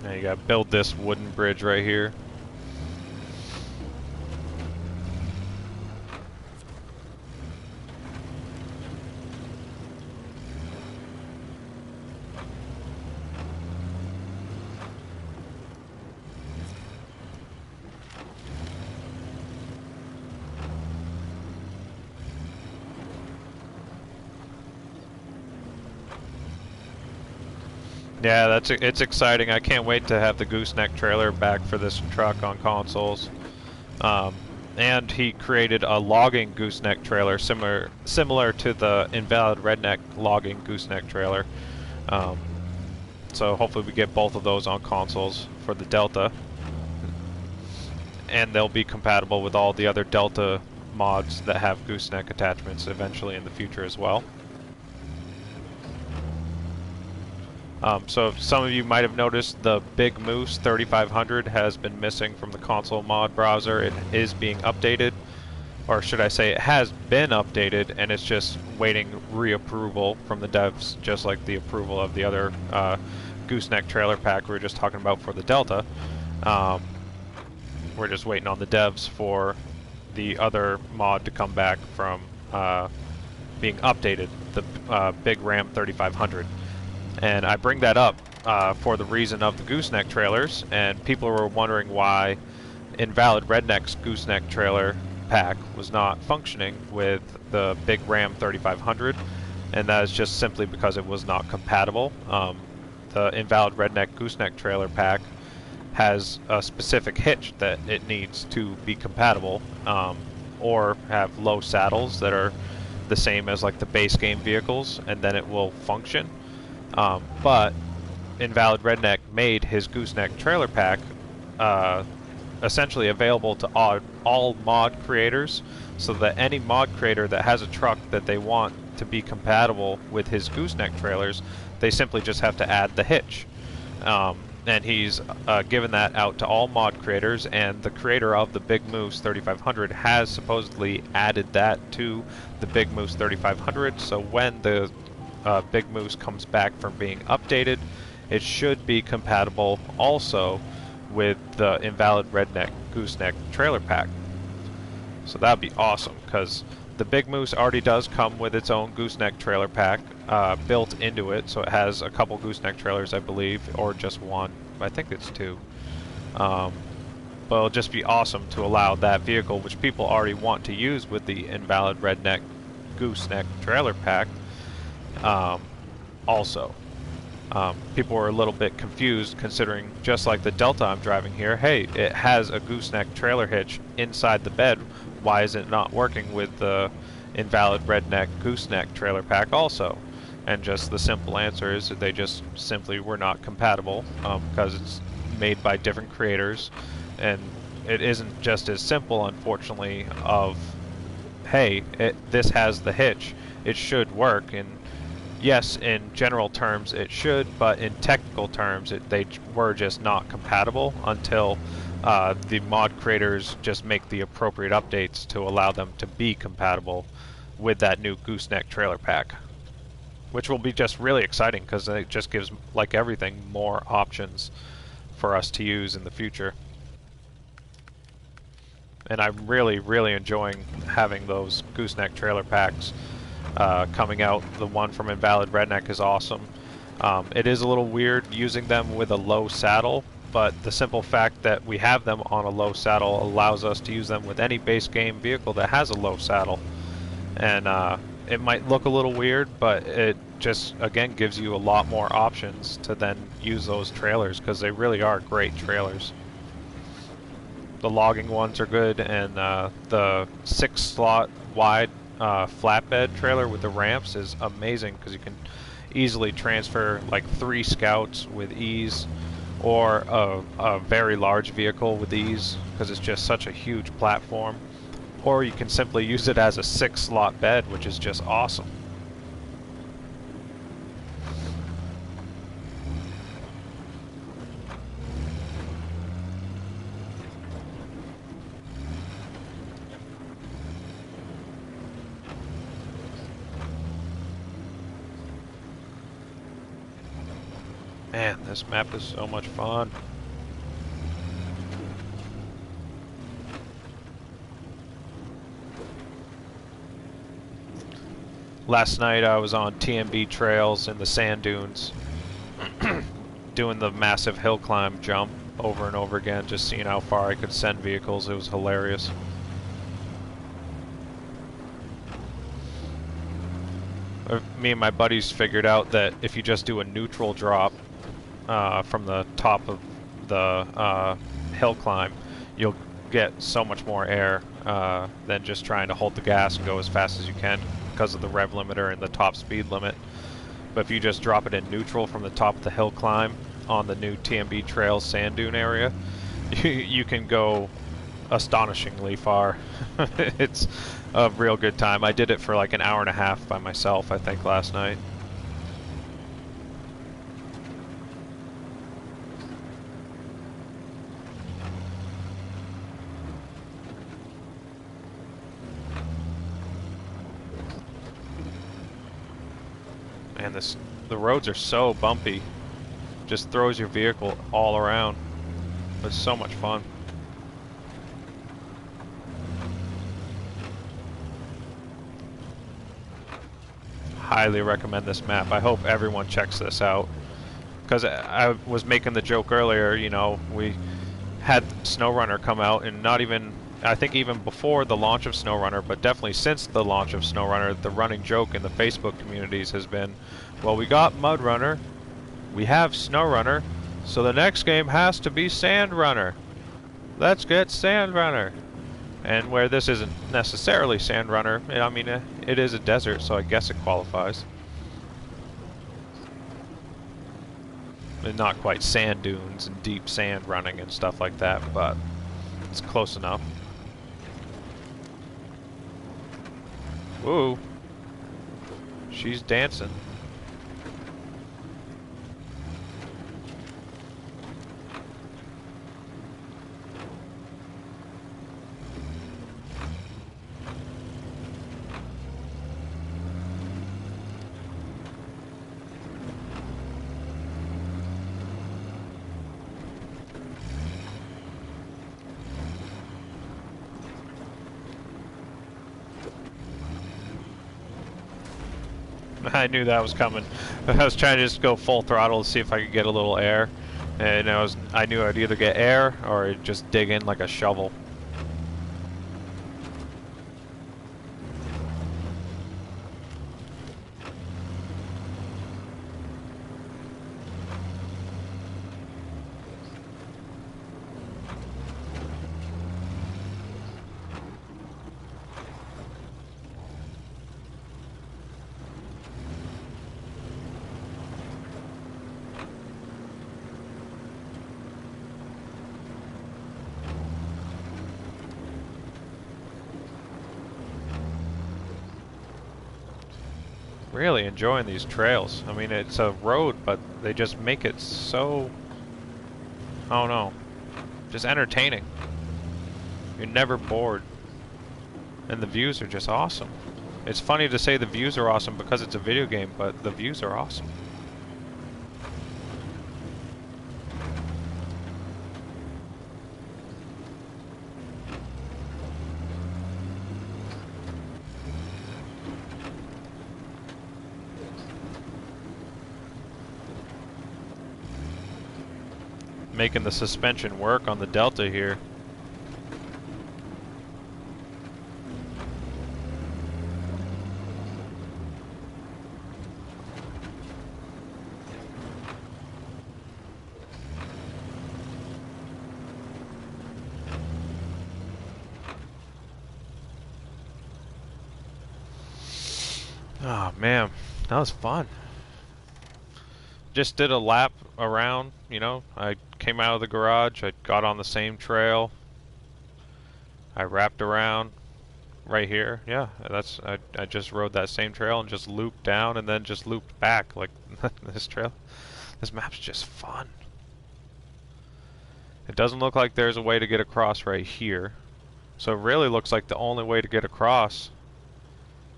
Now you gotta build this wooden bridge right here. Yeah, it's exciting. I can't wait to have the gooseneck trailer back for this truck on consoles. And he created a logging gooseneck trailer similar to the Invalid Redneck logging gooseneck trailer. So hopefully we get both of those on consoles for the Delta, and they'll be compatible with all the other Delta mods that have gooseneck attachments eventually in the future as well. So some of you might have noticed the Big Moose 3500 has been missing from the console mod browser. It is being updated, or should I say it has been updated, and it's just waiting reapproval from the devs, just like the approval of the other gooseneck trailer pack we were just talking about for the Delta. We're just waiting on the devs for the other mod to come back from being updated, the Big Ram 3500. And I bring that up for the reason of the gooseneck trailers, and people were wondering why Invalid Redneck's gooseneck trailer pack was not functioning with the Big Ram 3500, and that is just simply because it was not compatible. The Invalid Redneck gooseneck trailer pack has a specific hitch that it needs to be compatible, or have low saddles that are the same as like the base game vehicles, and then it will function. But Invalid Redneck made his gooseneck trailer pack essentially available to all mod creators, so that any mod creator that has a truck that they want to be compatible with his gooseneck trailers, they simply just have to add the hitch. And he's given that out to all mod creators, and the creator of the Big Moose 3500 has supposedly added that to the Big Moose 3500, so when the Big Moose comes back from being updated, it should be compatible also with the Invalid Redneck gooseneck trailer pack. So that would be awesome, because the Big Moose already does come with its own gooseneck trailer pack built into it, so it has a couple gooseneck trailers, I believe, or just one. I think it's two. But it'll just be awesome to allow that vehicle, which people already want to use with the Invalid Redneck gooseneck trailer pack, also. People were a little bit confused, considering just like the Delta I'm driving here, hey, it has a gooseneck trailer hitch inside the bed. Why is it not working with the invalid redneck gooseneck trailer pack also. And just the simple answer is that they just simply were not compatible because it's made by different creators, and it isn't just as simple, unfortunately, of hey, this has the hitch, it should work. And yes, in general terms it should, but in technical terms they were just not compatible until the mod creators just make the appropriate updates to allow them to be compatible with that new gooseneck trailer pack. Which will be just really exciting because it just gives, like everything, more options for us to use in the future. And I'm really, really enjoying having those gooseneck trailer packs coming out. The one from Invalid Redneck is awesome. It is a little weird using them with a low saddle, but the simple fact that we have them on a low saddle allows us to use them with any base game vehicle that has a low saddle. And it might look a little weird, but it just, again, gives you a lot more options to then use those trailers, because they really are great trailers. The logging ones are good, and the 6-slot wide flatbed trailer with the ramps is amazing, because you can easily transfer like 3 scouts with ease, or a very large vehicle with ease, because it's just such a huge platform. Or you can simply use it as a 6-slot bed, which is just awesome. Man, this map is so much fun. Last night I was on TMB trails in the sand dunes doing the massive hill climb jump over and over again, just seeing how far I could send vehicles. It was hilarious. Me and my buddies figured out that if you just do a neutral drop from the top of the hill climb, you'll get so much more air than just trying to hold the gas and go as fast as you can, because of the rev limiter and the top speed limit. But if you just drop it in neutral from the top of the hill climb on the new TMB Trails sand dune area, you can go astonishingly far. It's a real good time. I did it for like an hour and a half by myself, I think, last night. Man, the roads are so bumpy. Just throws your vehicle all around. It's so much fun. Highly recommend this map. I hope everyone checks this out. Because I was making the joke earlier, you know, we had SnowRunner come out, and not even, I think even before the launch of SnowRunner, but definitely since the launch of SnowRunner, the running joke in the Facebook communities has been, well, we got MudRunner, we have SnowRunner, so the next game has to be SandRunner. Let's get SandRunner. And where this isn't necessarily SandRunner, I mean, it is a desert, so I guess it qualifies. And not quite sand dunes and deep sand running and stuff like that, but it's close enough. Woo! She's dancing. I knew that was coming. I was trying to just go full throttle to see if I could get a little air, and I knew I'd either get air or I'd just dig in like a shovel. Really enjoying these trails. I mean, it's a road, but they just make it so, I don't know, just entertaining. You're never bored. And the views are just awesome. It's funny to say the views are awesome because it's a video game, but the views are awesome. Making the suspension work on the Delta here. Oh man, that was fun. Just did a lap around, you know. I came out of the garage, I got on the same trail. I wrapped around right here. Yeah, I just rode that same trail and just looped down and then just looped back like this trail. This map's just fun. It doesn't look like there's a way to get across right here. So it really looks like the only way to get across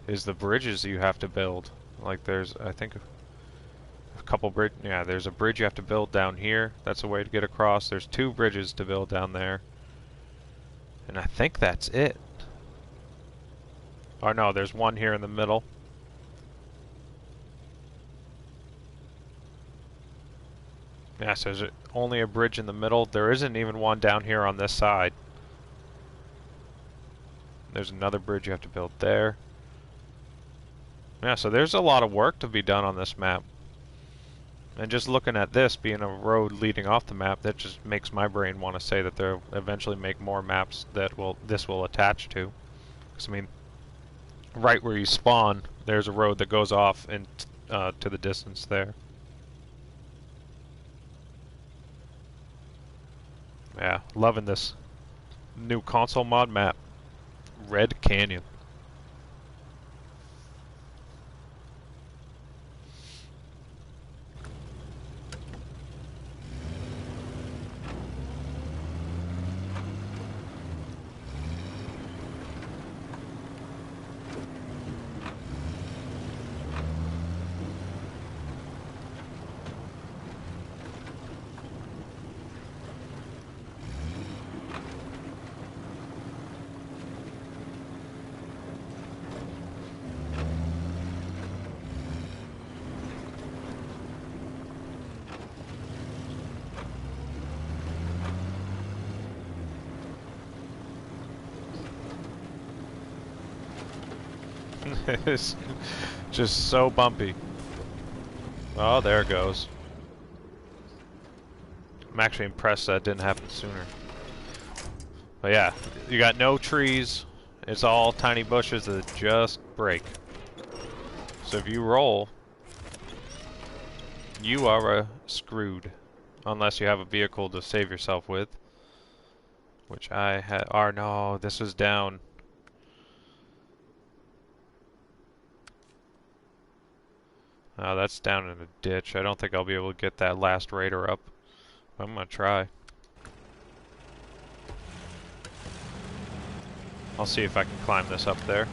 is the bridges you have to build. Like there's, I think, a couple bridge. Yeah, there's a bridge you have to build down here. That's a way to get across. There's 2 bridges to build down there. And I think that's it. Oh no, there's one here in the middle. Yeah, so there's only a bridge in the middle. There isn't even one down here on this side. There's another bridge you have to build there. Yeah, so there's a lot of work to be done on this map. And just looking at this being a road leading off the map, that just makes my brain want to say that they'll eventually make more maps that this will attach to. Because I mean, right where you spawn, there's a road that goes off and to the distance there. Yeah, loving this new console mod map, Red Canyon. It's just so bumpy. Oh, there it goes. I'm actually impressed that didn't happen sooner. But yeah, you got no trees. It's all tiny bushes that just break. So if you roll, you are screwed. Unless you have a vehicle to save yourself with. Which I had. Oh no, this was down. That's down in a ditch. I don't think I'll be able to get that last raider up. I'm gonna try. I'll see if I can climb this up there.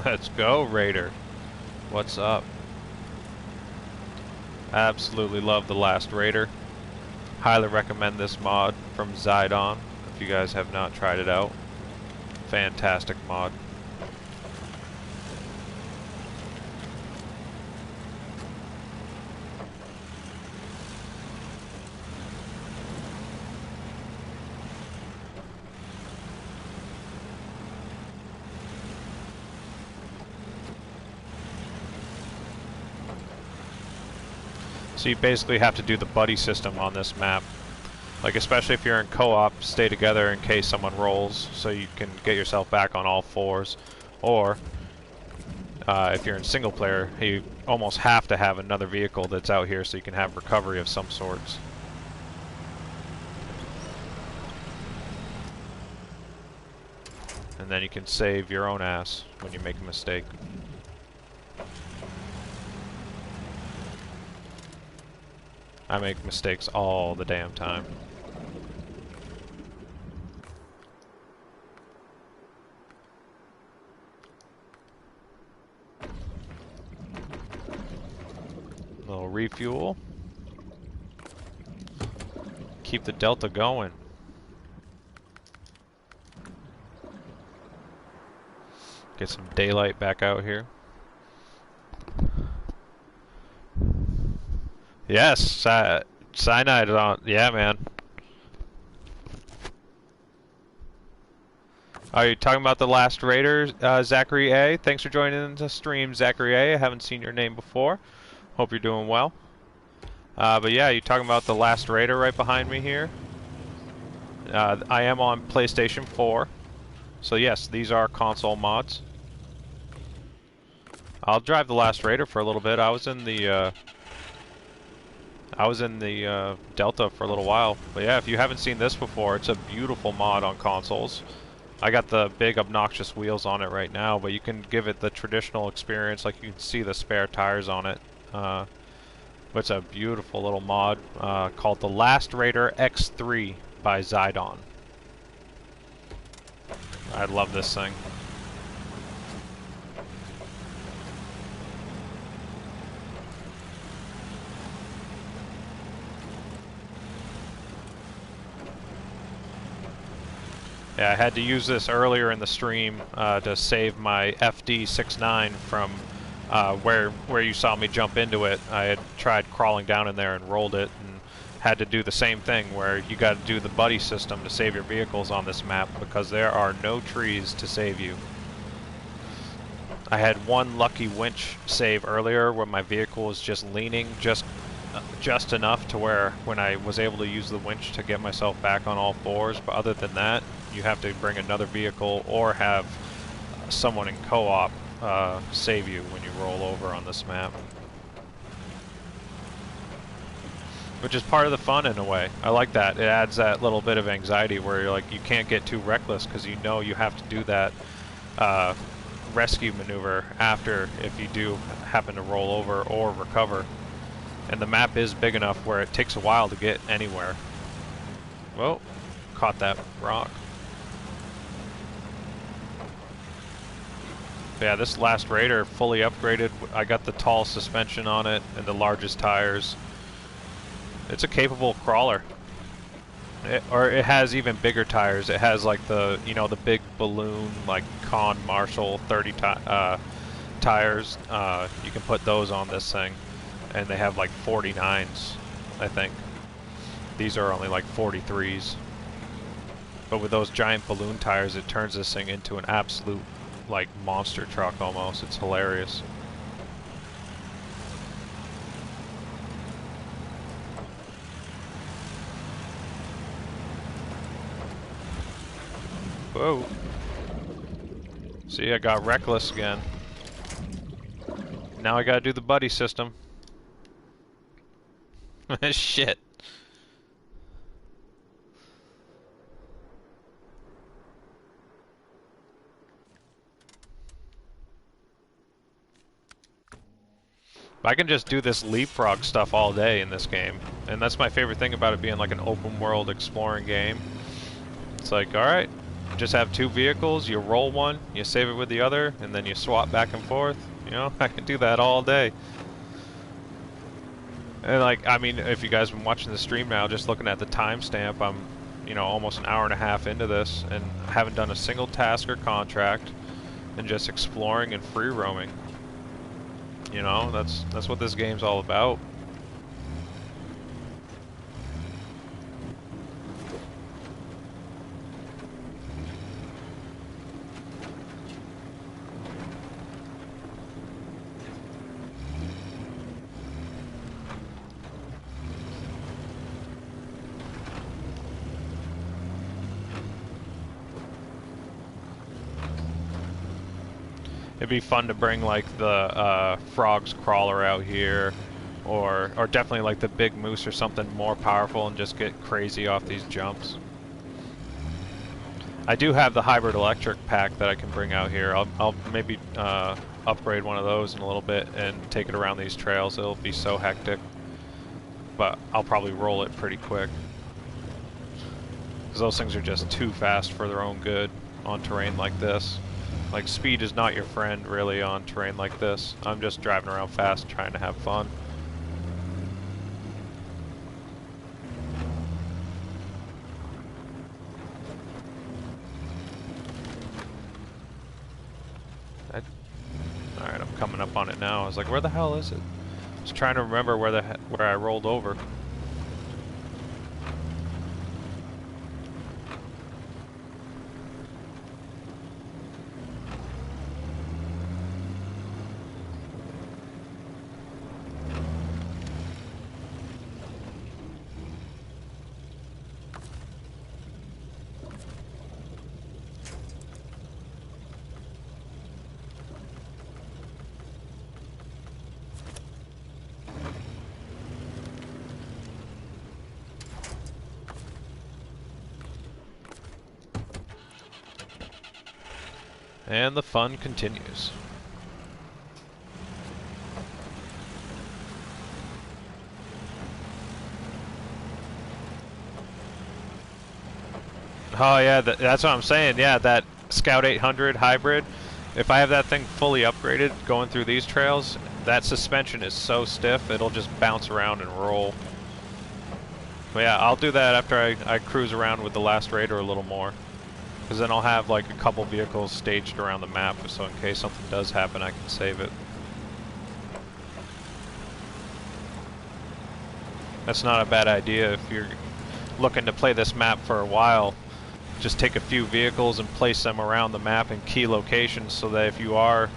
Let's go, Raider. What's up? Absolutely love the last Raider. Highly recommend this mod from Zidon if you guys have not tried it out. Fantastic mod. So you basically have to do the buddy system on this map. Like, especially if you're in co-op, stay together in case someone rolls, so you can get yourself back on all fours. Or, if you're in single player, you almost have to have another vehicle that's out here so you can have recovery of some sorts. And then you can save your own ass when you make a mistake. I make mistakes all the damn time. Little refuel. Keep the Delta going. Get some daylight back out here. Yes, cyanide is on. Yeah, man. Are you talking about the last raider, Zachary A? Thanks for joining the stream, Zachary A. I haven't seen your name before. Hope you're doing well. But yeah, you're talking about the last raider right behind me here. I am on PlayStation 4. So yes, these are console mods. I'll drive the last raider for a little bit. I was in the Delta for a little while. But yeah, if you haven't seen this before, it's a beautiful mod on consoles. I got the big obnoxious wheels on it right now, but you can give it the traditional experience, like you can see the spare tires on it. But it's a beautiful little mod called the Last Raider X3 by Zidon. I love this thing. Yeah, I had to use this earlier in the stream to save my FD69 from where you saw me jump into it. I had tried crawling down in there and rolled it, and had to do the same thing where you got to do the buddy system to save your vehicles on this map because there are no trees to save you. I had one lucky winch save earlier where my vehicle was just leaning just enough to where when I was able to use the winch to get myself back on all fours, but other than that, you have to bring another vehicle or have someone in co-op save you when you roll over on this map. Which is part of the fun in a way. I like that. It adds that little bit of anxiety where you're like, you can't get too reckless because you know you have to do that rescue maneuver after if you do happen to roll over or recover. And the map is big enough where it takes a while to get anywhere. Whoa, caught that rock. But yeah, this last Raider fully upgraded. I got the tall suspension on it and the largest tires. It's a capable crawler. It has even bigger tires. It has like the, you know, the big balloon, like Con Marshall 30 tires. You can put those on this thing. And they have like 49s, I think. These are only like 43s. But with those giant balloon tires, it turns this thing into an absolute, like, monster truck almost. It's hilarious. Whoa. See, I got reckless again. Now I gotta do the buddy system. Shit. I can just do this leapfrog stuff all day in this game. And that's my favorite thing about it being like an open world exploring game. It's like, alright, just have two vehicles, you roll one, you save it with the other, and then you swap back and forth. You know, I can do that all day. And like, I mean, if you guys have been watching the stream now, just looking at the timestamp, I'm, you know, almost an hour and a half into this, and haven't done a single task or contract, and just exploring and free roaming. You know, that's what this game's all about. It'd be fun to bring like the Frog's Crawler out here, or definitely like the Big Moose or something more powerful and just get crazy off these jumps. I do have the hybrid electric pack that I can bring out here. I'll maybe upgrade one of those in a little bit and take it around these trails. It'll be so hectic, but I'll probably roll it pretty quick. Because those things are just too fast for their own good on terrain like this. Like, speed is not your friend, really, on terrain like this. I'm just driving around fast, trying to have fun. Alright, I'm coming up on it now. I was like, where the hell is it? I was trying to remember where I rolled over. And the fun continues. Oh yeah, that's what I'm saying. Yeah, that Scout 800 hybrid, if I have that thing fully upgraded going through these trails, that suspension is so stiff, it'll just bounce around and roll. But yeah, I'll do that after I cruise around with the last Raider a little more. Because then I'll have like a couple vehicles staged around the map, so in case something does happen, I can save it. That's not a bad idea if you're looking to play this map for a while. Just take a few vehicles and place them around the map in key locations so that if you are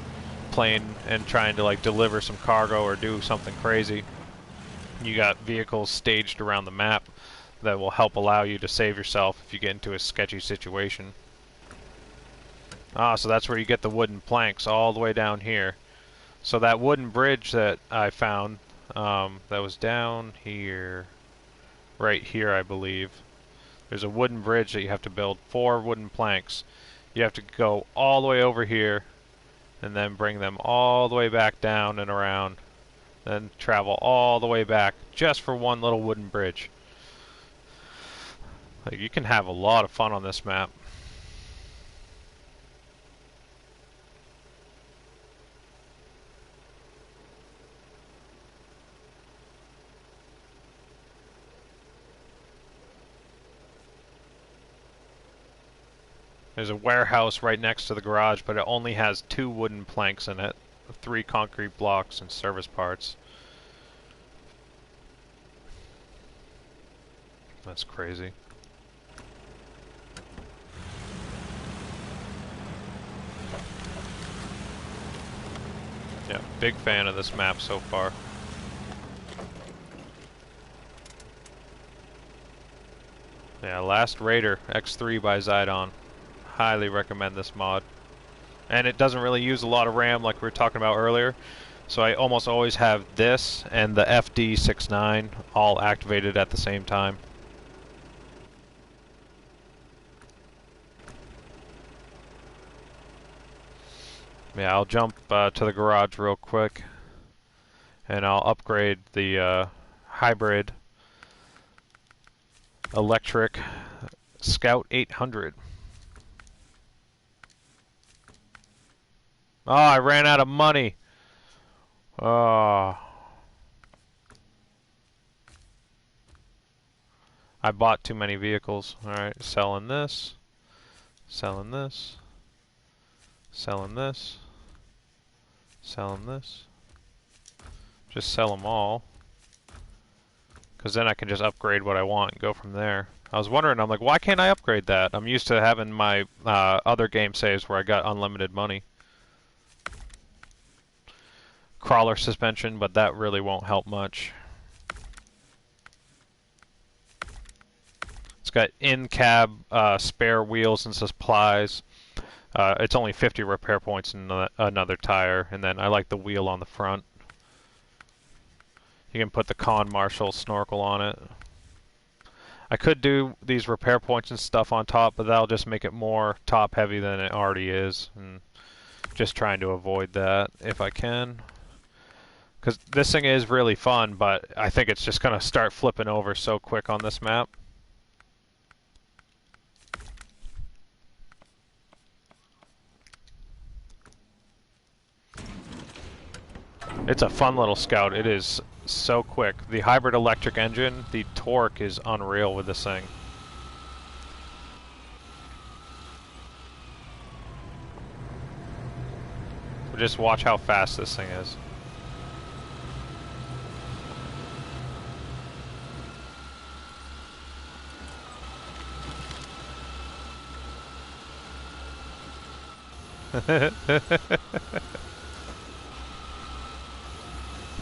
playing and trying to like deliver some cargo or do something crazy, you got vehicles staged around the map that will help allow you to save yourself if you get into a sketchy situation. Ah, so that's where you get the wooden planks all the way down here. So that wooden bridge that I found, that was down here, right here I believe. There's a wooden bridge that you have to build, 4 wooden planks. You have to go all the way over here and then bring them all the way back down and around. Then travel all the way back just for one little wooden bridge. Like, you can have a lot of fun on this map. There's a warehouse right next to the garage, but it only has 2 wooden planks in it, 3 concrete blocks, and service parts. That's crazy. Yeah, big fan of this map so far. Yeah, Last Raider, X3 by Zidon. Highly recommend this mod. And it doesn't really use a lot of RAM like we were talking about earlier. So I almost always have this and the FD69 all activated at the same time. Yeah, I'll jump to the garage real quick and I'll upgrade the hybrid electric Scout 800. Oh, I ran out of money. Oh. I bought too many vehicles. Alright, selling this. Selling this. Selling this. Selling this. Just sell them all. Because then I can just upgrade what I want and go from there. I was wondering, I'm like, why can't I upgrade that? I'm used to having my other game saves where I got unlimited money. Crawler suspension, but that really won't help much. It's got in-cab spare wheels and supplies. It's only 50 repair points in another tire, and then I like the wheel on the front. You can put the Con Marshal snorkel on it. I could do these repair points and stuff on top, but that'll just make it more top heavy than it already is. And just trying to avoid that if I can. Because this thing is really fun, but I think it's just going to start flipping over so quick on this map. It's a fun little Scout. It is so quick. The hybrid electric engine, the torque is unreal with this thing. Just watch how fast this thing is.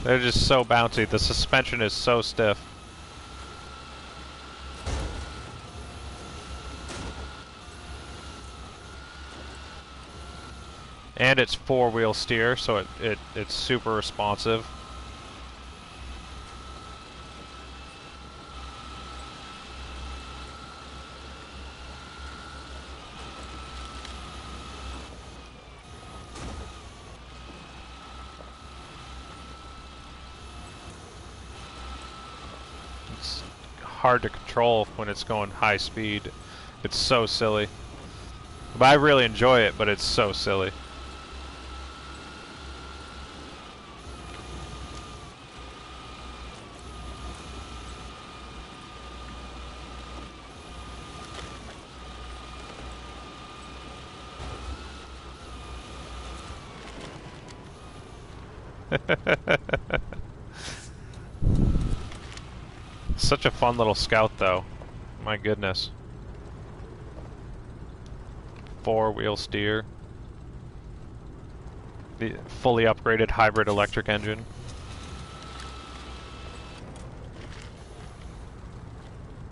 They're just so bouncy. The suspension is so stiff. And it's four-wheel steer, so it's super responsive. It's hard to control when it's going high speed. It's so silly. But I really enjoy it, but it's so silly. Such a fun little Scout, though. My goodness. Four-wheel steer. The fully upgraded hybrid electric engine.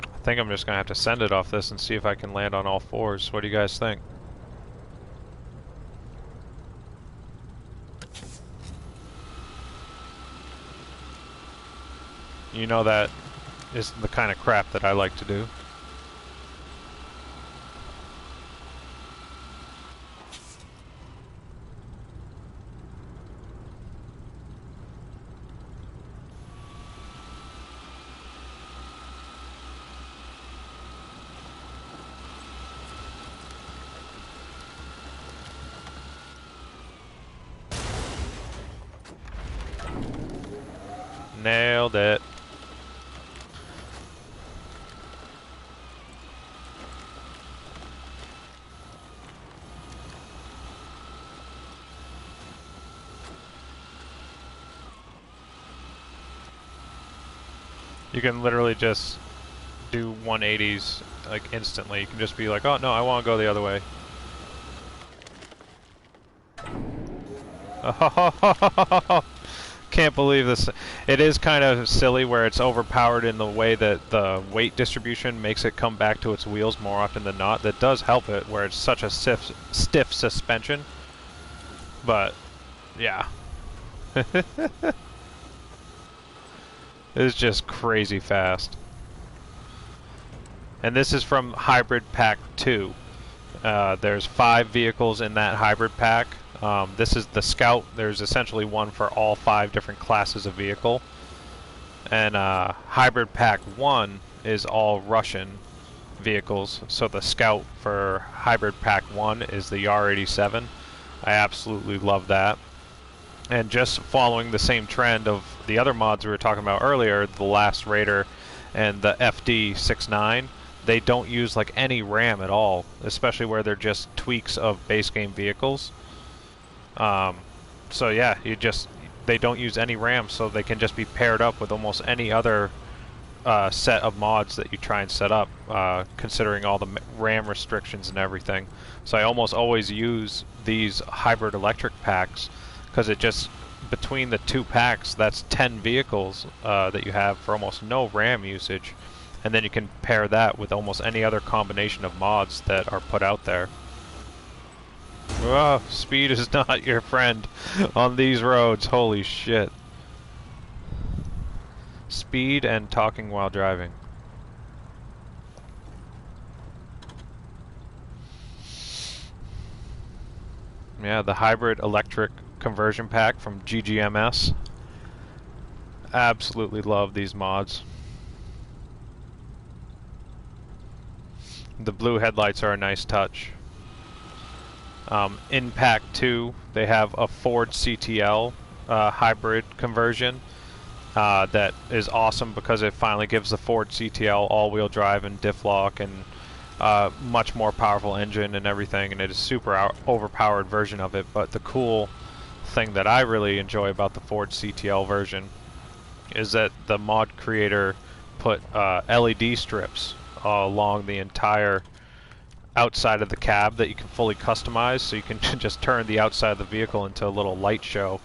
I think I'm just gonna have to send it off this and see if I can land on all fours. What do you guys think? You know that is the kind of crap that I like to do. Nailed it. You can literally just do 180s like instantly. You can just be like, oh no, I want to go the other way. Oh, can't believe this. It is kind of silly where it's overpowered in the way that the weight distribution makes it come back to its wheels more often than not. That does help it where it's such a stiff suspension. But, yeah. It's just crazy fast. And this is from Hybrid Pack 2. There's 5 vehicles in that hybrid pack. This is the Scout. There's essentially one for all 5 different classes of vehicle. And Hybrid Pack 1 is all Russian vehicles. So the Scout for Hybrid Pack 1 is the YAR-87. I absolutely love that. And just following the same trend of the other mods we were talking about earlier, the Last Raider and the FD69, they don't use like any RAM at all, especially where they're just tweaks of base game vehicles. So yeah, they don't use any RAM, so they can just be paired up with almost any other set of mods that you try and set up, considering all the RAM restrictions and everything. So I almost always use these hybrid electric packs, because it just, between the 2 packs, that's 10 vehicles that you have for almost no RAM usage. And then you can pair that with almost any other combination of mods that are put out there. Oh, speed is not your friend on these roads. Holy shit. Speed and talking while driving. Yeah, the hybrid electric conversion pack from GGMS. Absolutely love these mods. The blue headlights are a nice touch. In Pack 2, they have a Ford CTL hybrid conversion that is awesome because it finally gives the Ford CTL all-wheel drive and diff lock and much more powerful engine and everything, and it is a super overpowered version of it. But the cool thing that I really enjoy about the Ford CTL version is that the mod creator put LED strips along the entire outside of the cab that you can fully customize, so you can just turn the outside of the vehicle into a little light show.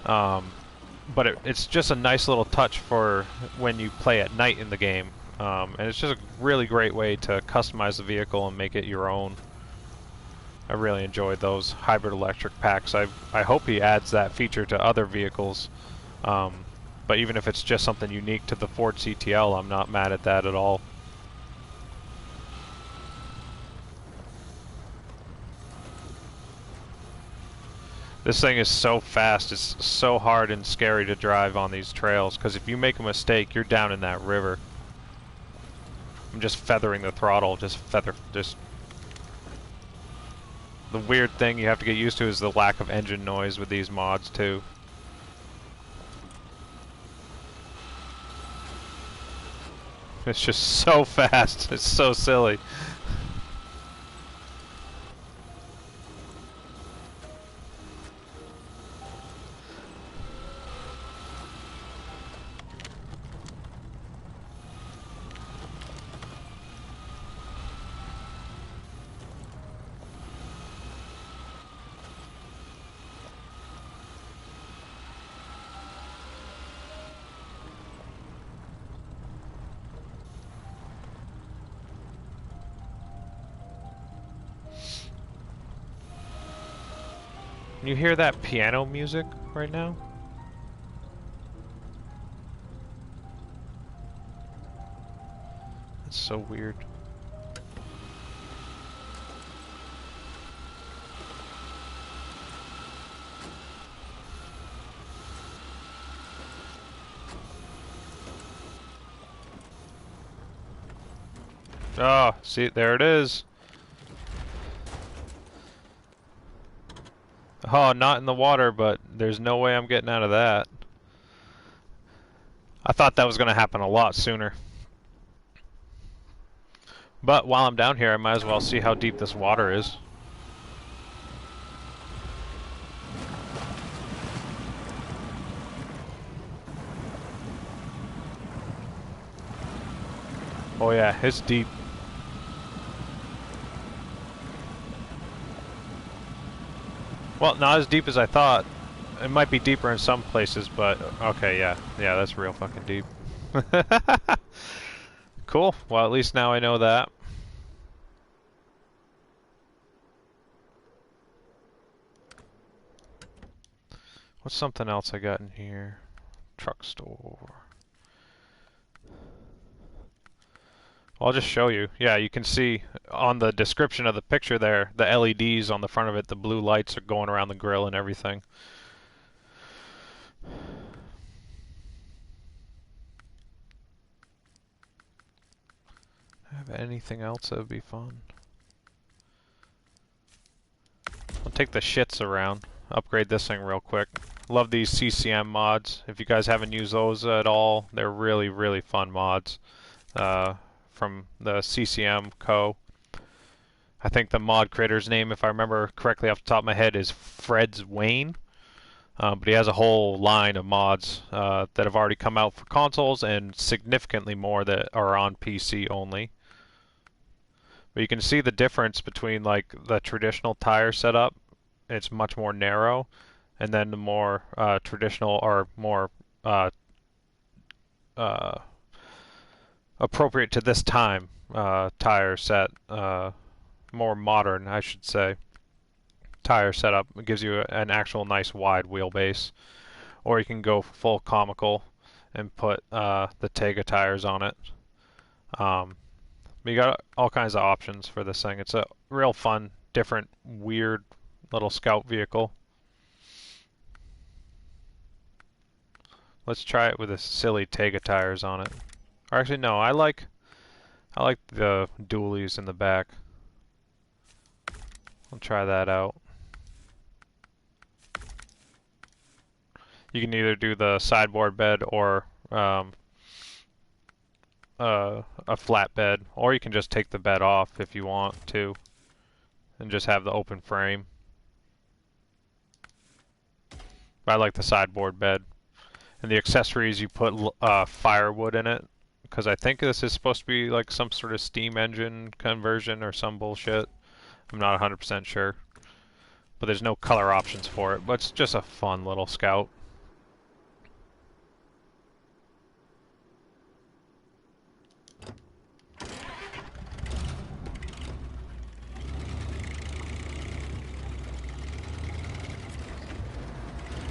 But it's just a nice little touch for when you play at night in the game, and it's just a really great way to customize the vehicle and make it your own. I really enjoyed those hybrid electric packs. I hope he adds that feature to other vehicles, but even if it's just something unique to the Ford CTL, I'm not mad at that at all. This thing is so fast, it's so hard and scary to drive on these trails, because if you make a mistake, you're down in that river. I'm just feathering the throttle, just. The weird thing you have to get used to is the lack of engine noise with these mods, too. It's just so fast, it's so silly. You hear that piano music right now? That's so weird. Oh, see, there it is. Oh, not in the water, but there's no way I'm getting out of that. I thought that was going to happen a lot sooner. But while I'm down here, I might as well see how deep this water is. Oh yeah, it's deep. Well, not as deep as I thought. It might be deeper in some places, but okay, yeah. Yeah, that's real fucking deep. Cool. Well, at least now I know that. What's something else I got in here? Truck store. I'll just show you. Yeah, you can see on the description of the picture there, the LEDs on the front of it, the blue lights are going around the grill and everything. Have anything else that would be fun? I'll take the shits around. Upgrade this thing real quick. Love these CCM mods. If you guys haven't used those at all, they're really, really fun mods. From the CCM Co. I think the mod creator's name, if I remember correctly off the top of my head, is Fred's Wayne. But he has a whole line of mods that have already come out for consoles and significantly more that are on PC only. But you can see the difference between like the traditional tire setup. It's much more narrow, and then the more traditional or more appropriate to this time tire set, more modern, I should say, tire setup. It gives you an actual nice wide wheelbase. Or you can go full comical and put the Tega tires on it. You got all kinds of options for this thing. It's a real fun, different, weird little scout vehicle. Let's try it with the silly Tega tires on it. Or actually, no, I like the dualies in the back. I'll try that out. You can either do the sideboard bed or a flat bed, or you can just take the bed off if you want to, and just have the open frame. But I like the sideboard bed. And the accessories, you put firewood in it, because I think this is supposed to be like some sort of steam engine conversion or some bullshit. I'm not 100% sure. But there's no color options for it, but it's just a fun little scout.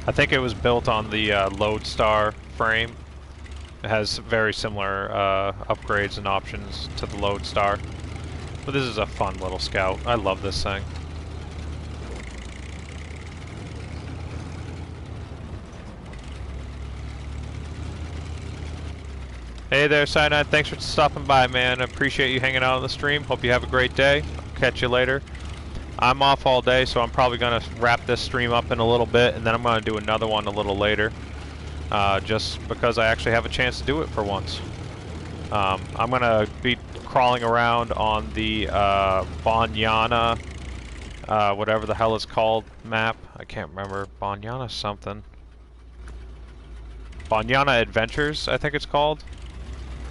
I think it was built on the Lodestar frame. It has very similar upgrades and options to the Lodestar. But this is a fun little scout. I love this thing. Hey there, Cyanide. Thanks for stopping by, man. I appreciate you hanging out on the stream. Hope you have a great day. I'll catch you later. I'm off all day, so I'm probably going to wrap this stream up in a little bit, and then I'm going to do another one a little later. Just because I actually have a chance to do it for once. I'm going to be crawling around on the Banyana, whatever the hell it's called, map. I can't remember. Banyana something. Banyana Adventures, I think it's called.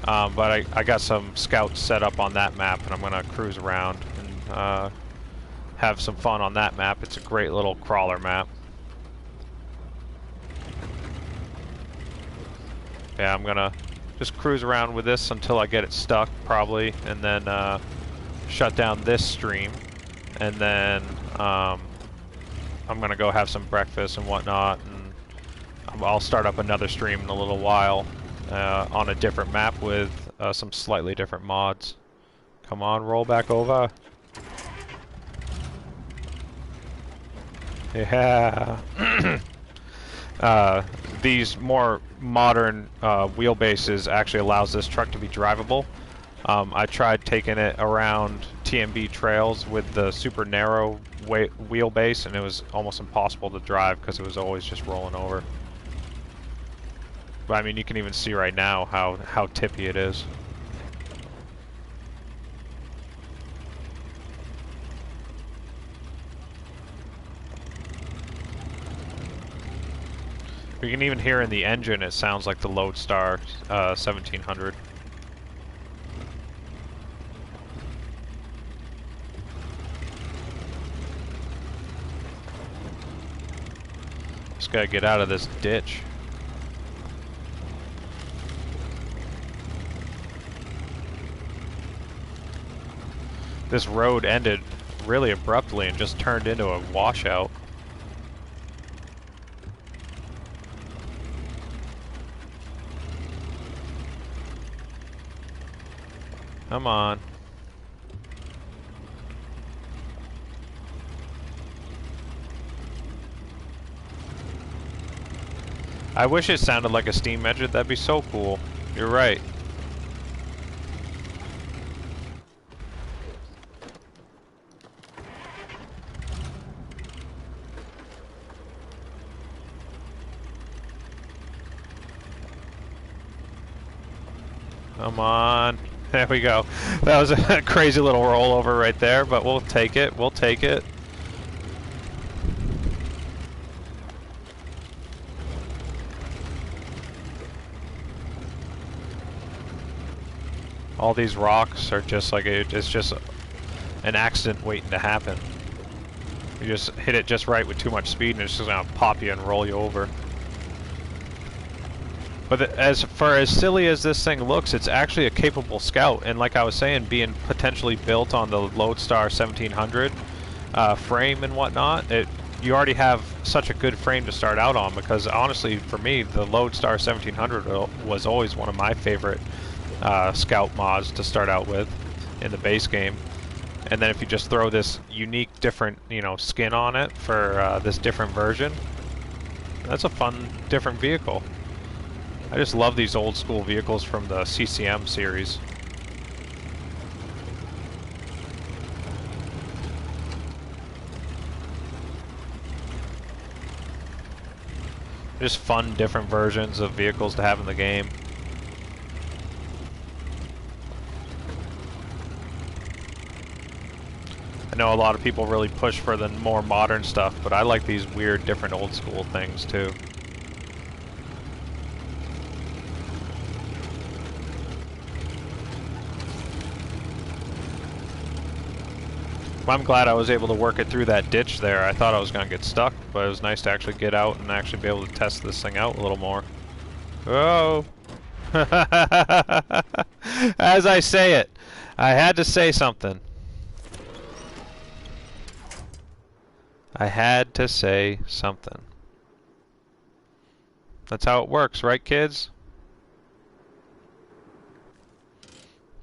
But I got some scouts set up on that map, and I'm going to cruise around and have some fun on that map. It's a great little crawler map. Yeah, I'm going to just cruise around with this until I get it stuck, probably, and then shut down this stream. And then I'm going to go have some breakfast and whatnot, and I'll start up another stream in a little while on a different map with some slightly different mods. Come on, roll back over. Yeah. These more modern wheelbases actually allows this truck to be drivable. I tried taking it around TMB trails with the super narrow wheelbase, and it was almost impossible to drive because it was always just rolling over. But I mean, you can even see right now how tippy it is. You can even hear in the engine, it sounds like the Lodestar 1700. Just gotta get out of this ditch. This road ended really abruptly and just turned into a washout. Come on. I wish it sounded like a steam engine. That'd be so cool. You're right. Come on. There we go. That was a crazy little rollover right there, but we'll take it. We'll take it. All these rocks are just like it's just an accident waiting to happen. You just hit it just right with too much speed, and it's just gonna pop you and roll you over. But as far as silly as this thing looks, it's actually a capable scout, and like I was saying, being potentially built on the Lodestar 1700, frame and whatnot, you already have such a good frame to start out on, because honestly, for me, the Lodestar 1700 was always one of my favorite scout mods to start out with in the base game. And then if you just throw this unique, different, skin on it for this different version, that's a fun, different vehicle. I just love these old school vehicles from the CCM series. Just fun, different versions of vehicles to have in the game. I know a lot of people really push for the more modern stuff, but I like these weird, different old school things too. Well, I'm glad I was able to work it through that ditch there. I thought I was going to get stuck, but it was nice to actually get out and actually be able to test this thing out a little more. Oh! As I say it, I had to say something. I had to say something. That's how it works, right, kids?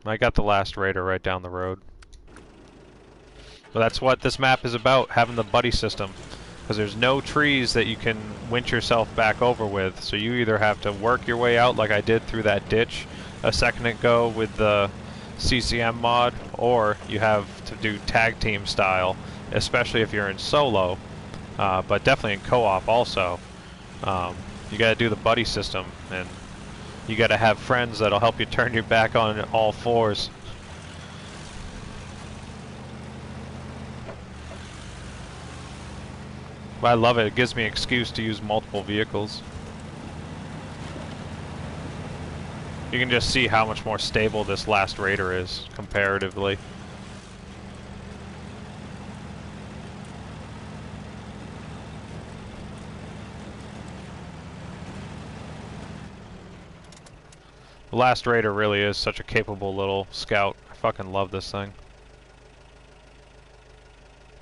I got the last raider right down the road. But that's what this map is about, having the buddy system. Because there's no trees that you can winch yourself back over with, so you either have to work your way out like I did through that ditch a second ago with the CCM mod, or you have to do tag team style, especially if you're in solo, but definitely in co-op also. You gotta do the buddy system, and you gotta have friends that'll help you turn your back on all fours. I love it. It gives me an excuse to use multiple vehicles. You can just see how much more stable this last raider is comparatively. The last raider really is such a capable little scout. I fucking love this thing.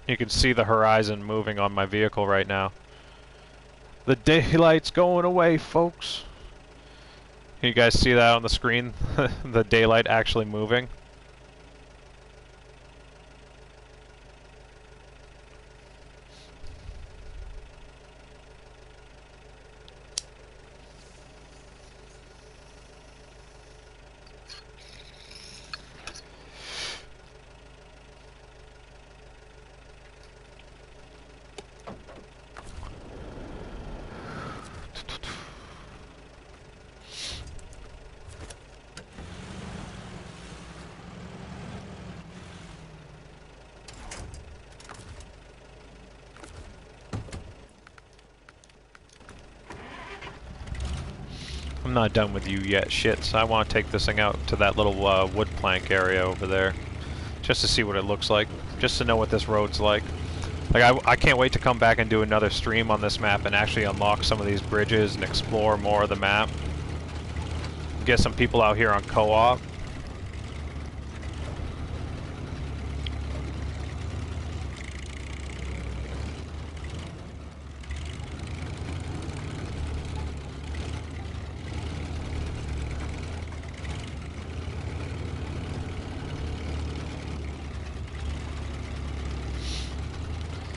You can see the horizon moving on my vehicle right now. The daylight's going away, folks. Can you guys see that on the screen? The daylight actually moving. I'm not done with you yet, shits. I want to take this thing out to that little wood plank area over there, just to see what it looks like, just to know what this road's like. Like, I can't wait to come back and do another stream on this map and actually unlock some of these bridges and explore more of the map. Get some people out here on co-op.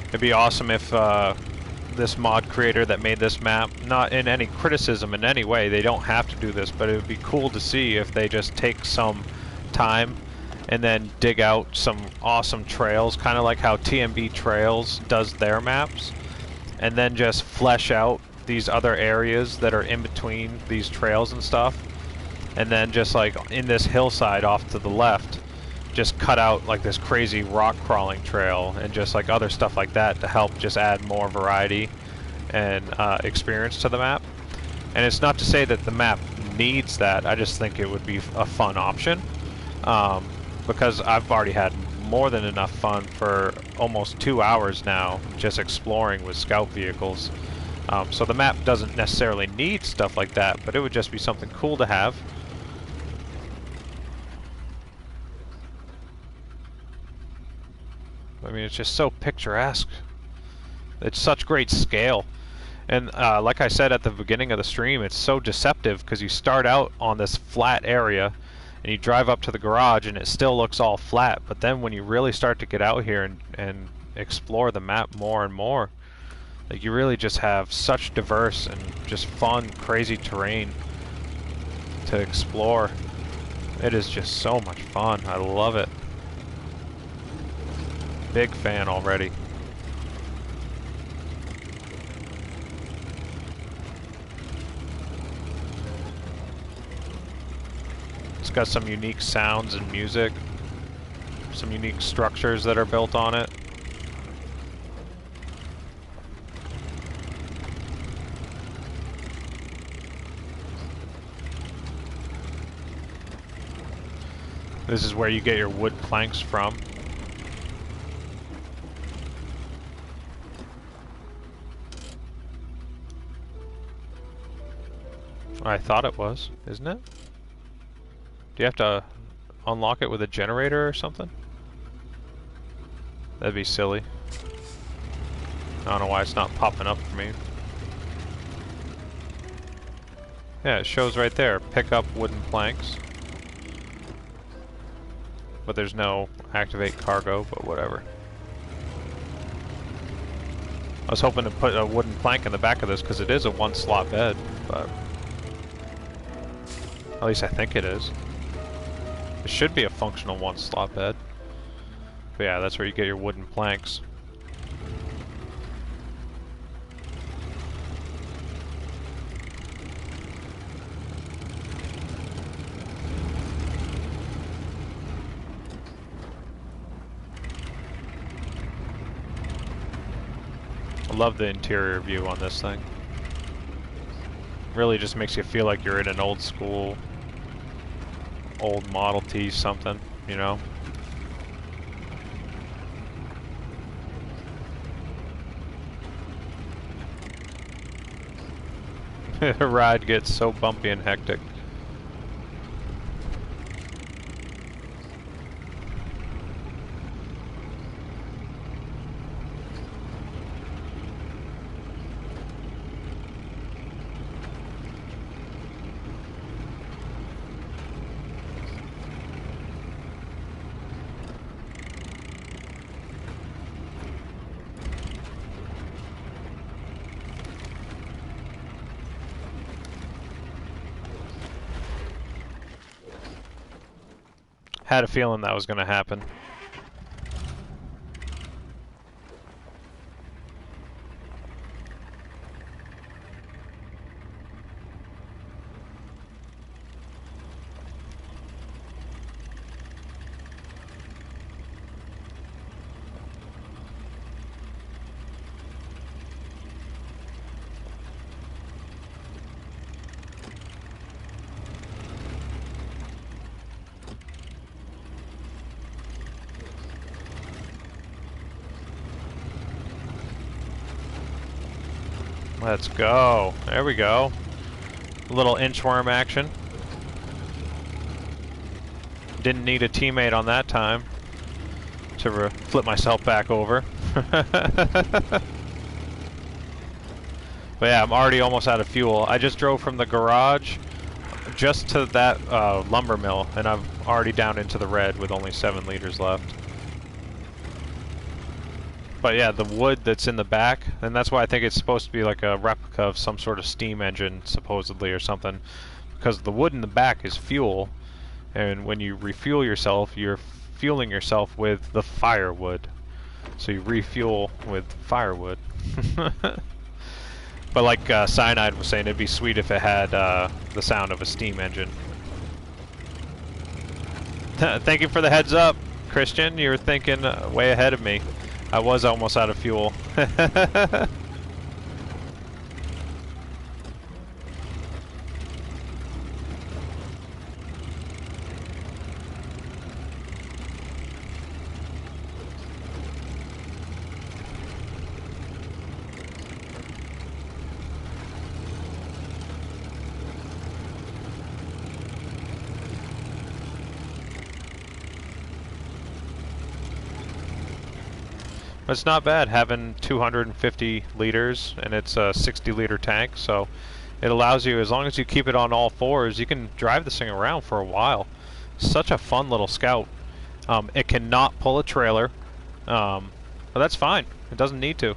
It'd be awesome if this mod creator that made this map, not in any criticism in any way, they don't have to do this, but it would be cool to see if they just take some time and then dig out some awesome trails, kind of like how TMB Trails does their maps, and then just flesh out these other areas that are in between these trails and stuff, and then just like in this hillside off to the left, just cut out like this crazy rock crawling trail and just like other stuff like that to help just add more variety and experience to the map. And it's not to say that the map needs that, I just think it would be a fun option, because I've already had more than enough fun for almost 2 hours now just exploring with scout vehicles. So the map doesn't necessarily need stuff like that, but it would just be something cool to have. mean, it's just so picturesque. It's such great scale. And like I said at the beginning of the stream, it's so deceptive because you start out on this flat area and you drive up to the garage and it still looks all flat. But then when you really start to get out here and explore the map more and more, like, you really just have such diverse and just fun, crazy terrain to explore. It is just so much fun. I love it. Big fan already. It's got some unique sounds and music, some unique structures that are built on it. This is where you get your wood planks from. I thought it was, isn't it? Do you have to unlock it with a generator or something? That'd be silly. I don't know why it's not popping up for me. Yeah, it shows right there. Pick up wooden planks. But there's no activate cargo, but whatever. I was hoping to put a wooden plank in the back of this because it is a one-slot bed, but at least I think it is. It should be a functional one-slot bed. But yeah, that's where you get your wooden planks. I love the interior view on this thing. Really just makes you feel like you're in an old school, old Model T something, you know? The ride gets so bumpy and hectic. Had a feeling that was going to happen. Let's go. There we go. A little inchworm action. Didn't need a teammate on that time to flip myself back over. But yeah, I'm already almost out of fuel. I just drove from the garage just to that lumber mill, and I'm already down into the red with only 7 liters left. But yeah, the wood that's in the back, and that's why I think it's supposed to be like a replica of some sort of steam engine, supposedly, or something. Because the wood in the back is fuel, and when you refuel yourself, you're fueling yourself with the firewood. So you refuel with firewood. But like Cyanide was saying, it'd be sweet if it had the sound of a steam engine. Thank you for the heads up, Christian. You were thinking way ahead of me. I was almost out of fuel. It's not bad having 250 liters, and it's a 60-liter tank, so it allows you, as long as you keep it on all fours, you can drive this thing around for a while. Such a fun little Scout. It cannot pull a trailer, but that's fine. It doesn't need to.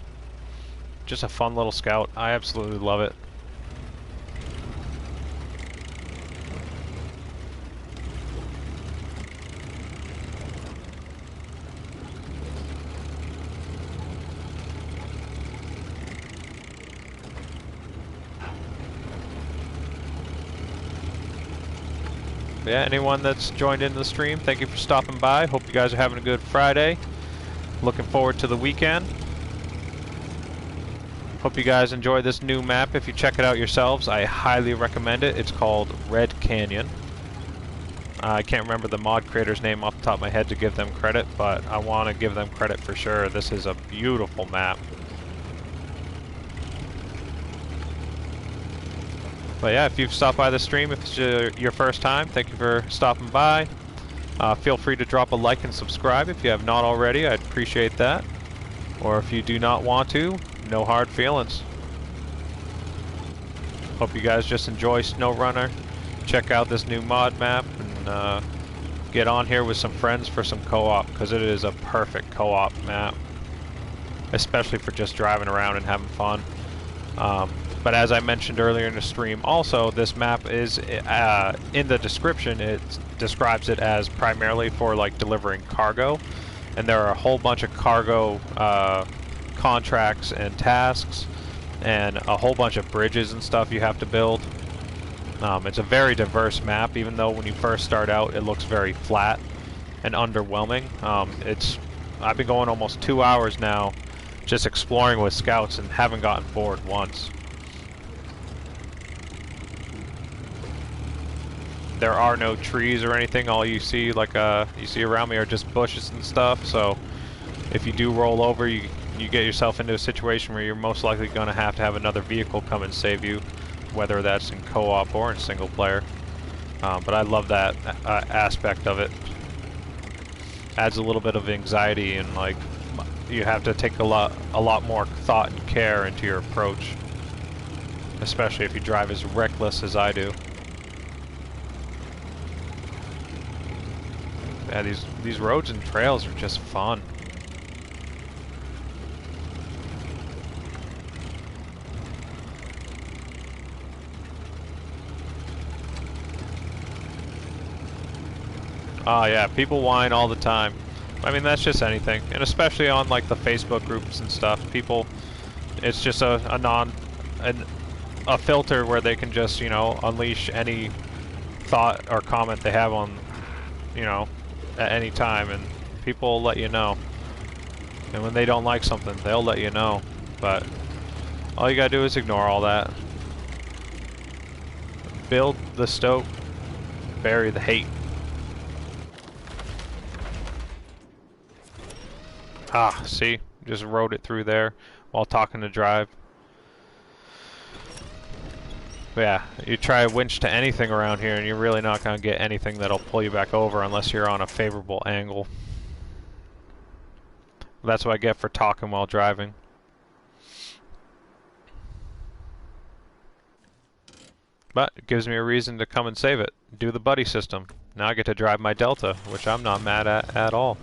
Just a fun little Scout. I absolutely love it. Yeah, anyone that's joined into the stream, thank you for stopping by. Hope you guys are having a good Friday. Looking forward to the weekend. Hope you guys enjoy this new map. If you check it out yourselves, I highly recommend it. It's called Red Canyon. I can't remember the mod creator's name off the top of my head to give them credit, but I want to give them credit for sure. This is a beautiful map. But yeah, if you've stopped by the stream, if it's your first time, thank you for stopping by. Feel free to drop a like and subscribe if you have not already. I'd appreciate that. Or if you do not want to, no hard feelings. Hope you guys just enjoy SnowRunner. Check out this new mod map and get on here with some friends for some co-op, because it is a perfect co-op map. Especially for just driving around and having fun. But as I mentioned earlier in the stream, also this map is in the description. It describes it as primarily for like delivering cargo, and there are a whole bunch of cargo contracts and tasks, and a whole bunch of bridges and stuff you have to build. It's a very diverse map, even though when you first start out it looks very flat and underwhelming. I've been going almost 2 hours now, just exploring with Scouts, and haven't gotten bored once. There are no trees or anything. All you see, you see around me, are just bushes and stuff. So if you do roll over, you get yourself into a situation where you're most likely going to have another vehicle come and save you, whether that's in co-op or in single player. But I love that aspect of it. Adds a little bit of anxiety, and like you have to take a lot more thought and care into your approach, especially if you drive as reckless as I do. Yeah, these roads and trails are just fun. Oh yeah, people whine all the time. I mean, that's just anything, and especially on like the Facebook groups and stuff. People, it's just a filter where they can just, you know, unleash any thought or comment they have on, you know, at any time, and people will let you know. And when they don't like something, they'll let you know. But all you gotta do is ignore all that. Build the stoke, bury the hate. Ah, see? Just rode it through there while talking to drive. But yeah, you try a winch to anything around here and you're really not going to get anything that'll pull you back over unless you're on a favorable angle. That's what I get for talking while driving. But it gives me a reason to come and save it. Do the buddy system. Now I get to drive my Delta, which I'm not mad at all.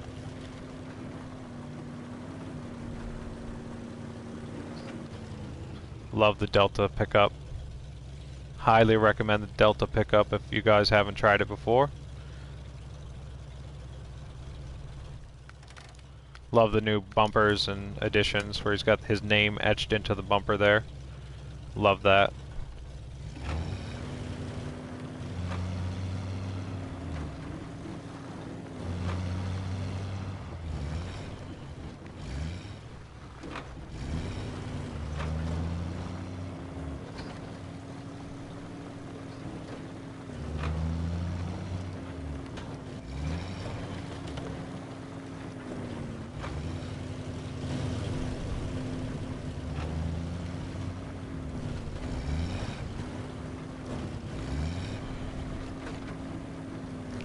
Love the Delta pickup. Highly recommend the Delta pickup if you guys haven't tried it before. Love the new bumpers and additions where he's got his name etched into the bumper there. Love that.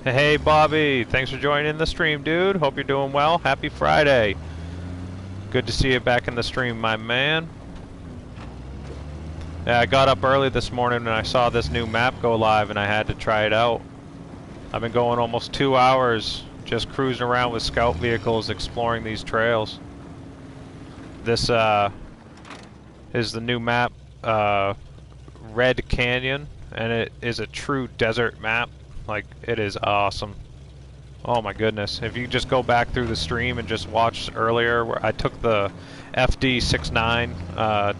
Hey Bobby, thanks for joining the stream, dude. Hope you're doing well. Happy Friday. Good to see you back in the stream, my man. Yeah, I got up early this morning and I saw this new map go live and I had to try it out. I've been going almost 2 hours just cruising around with scout vehicles exploring these trails. This is the new map, Red Canyon, and it is a true desert map. Like, it is awesome. Oh my goodness. If you just go back through the stream and just watch earlier where I took the FD69,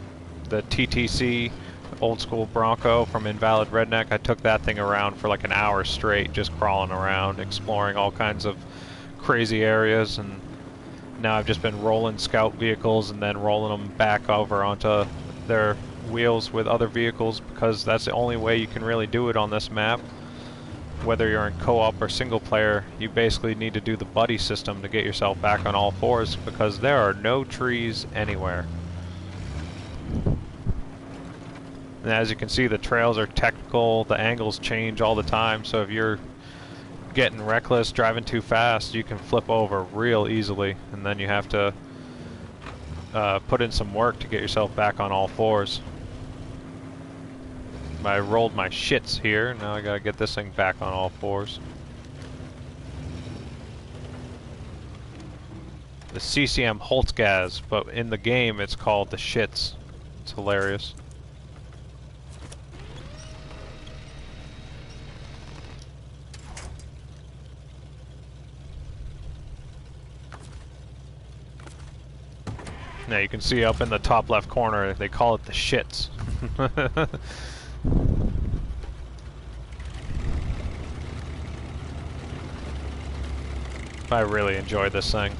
the TTC old school Bronco from Invalid Redneck. I took that thing around for like an hour straight, just crawling around, exploring all kinds of crazy areas, and now I've just been rolling scout vehicles and then rolling them back over onto their wheels with other vehicles, because that's the only way you can really do it on this map. Whether you're in co-op or single player, you basically need to do the buddy system to get yourself back on all fours, because there are no trees anywhere. And as you can see, the trails are technical, the angles change all the time, so if you're getting reckless, driving too fast, you can flip over real easily, and then you have to put in some work to get yourself back on all fours. I rolled my shits here, now I gotta get this thing back on all fours. The CCM Holtzgas, but in the game it's called the shits. It's hilarious. Now you can see up in the top left corner, they call it the shits. I really enjoy this thing.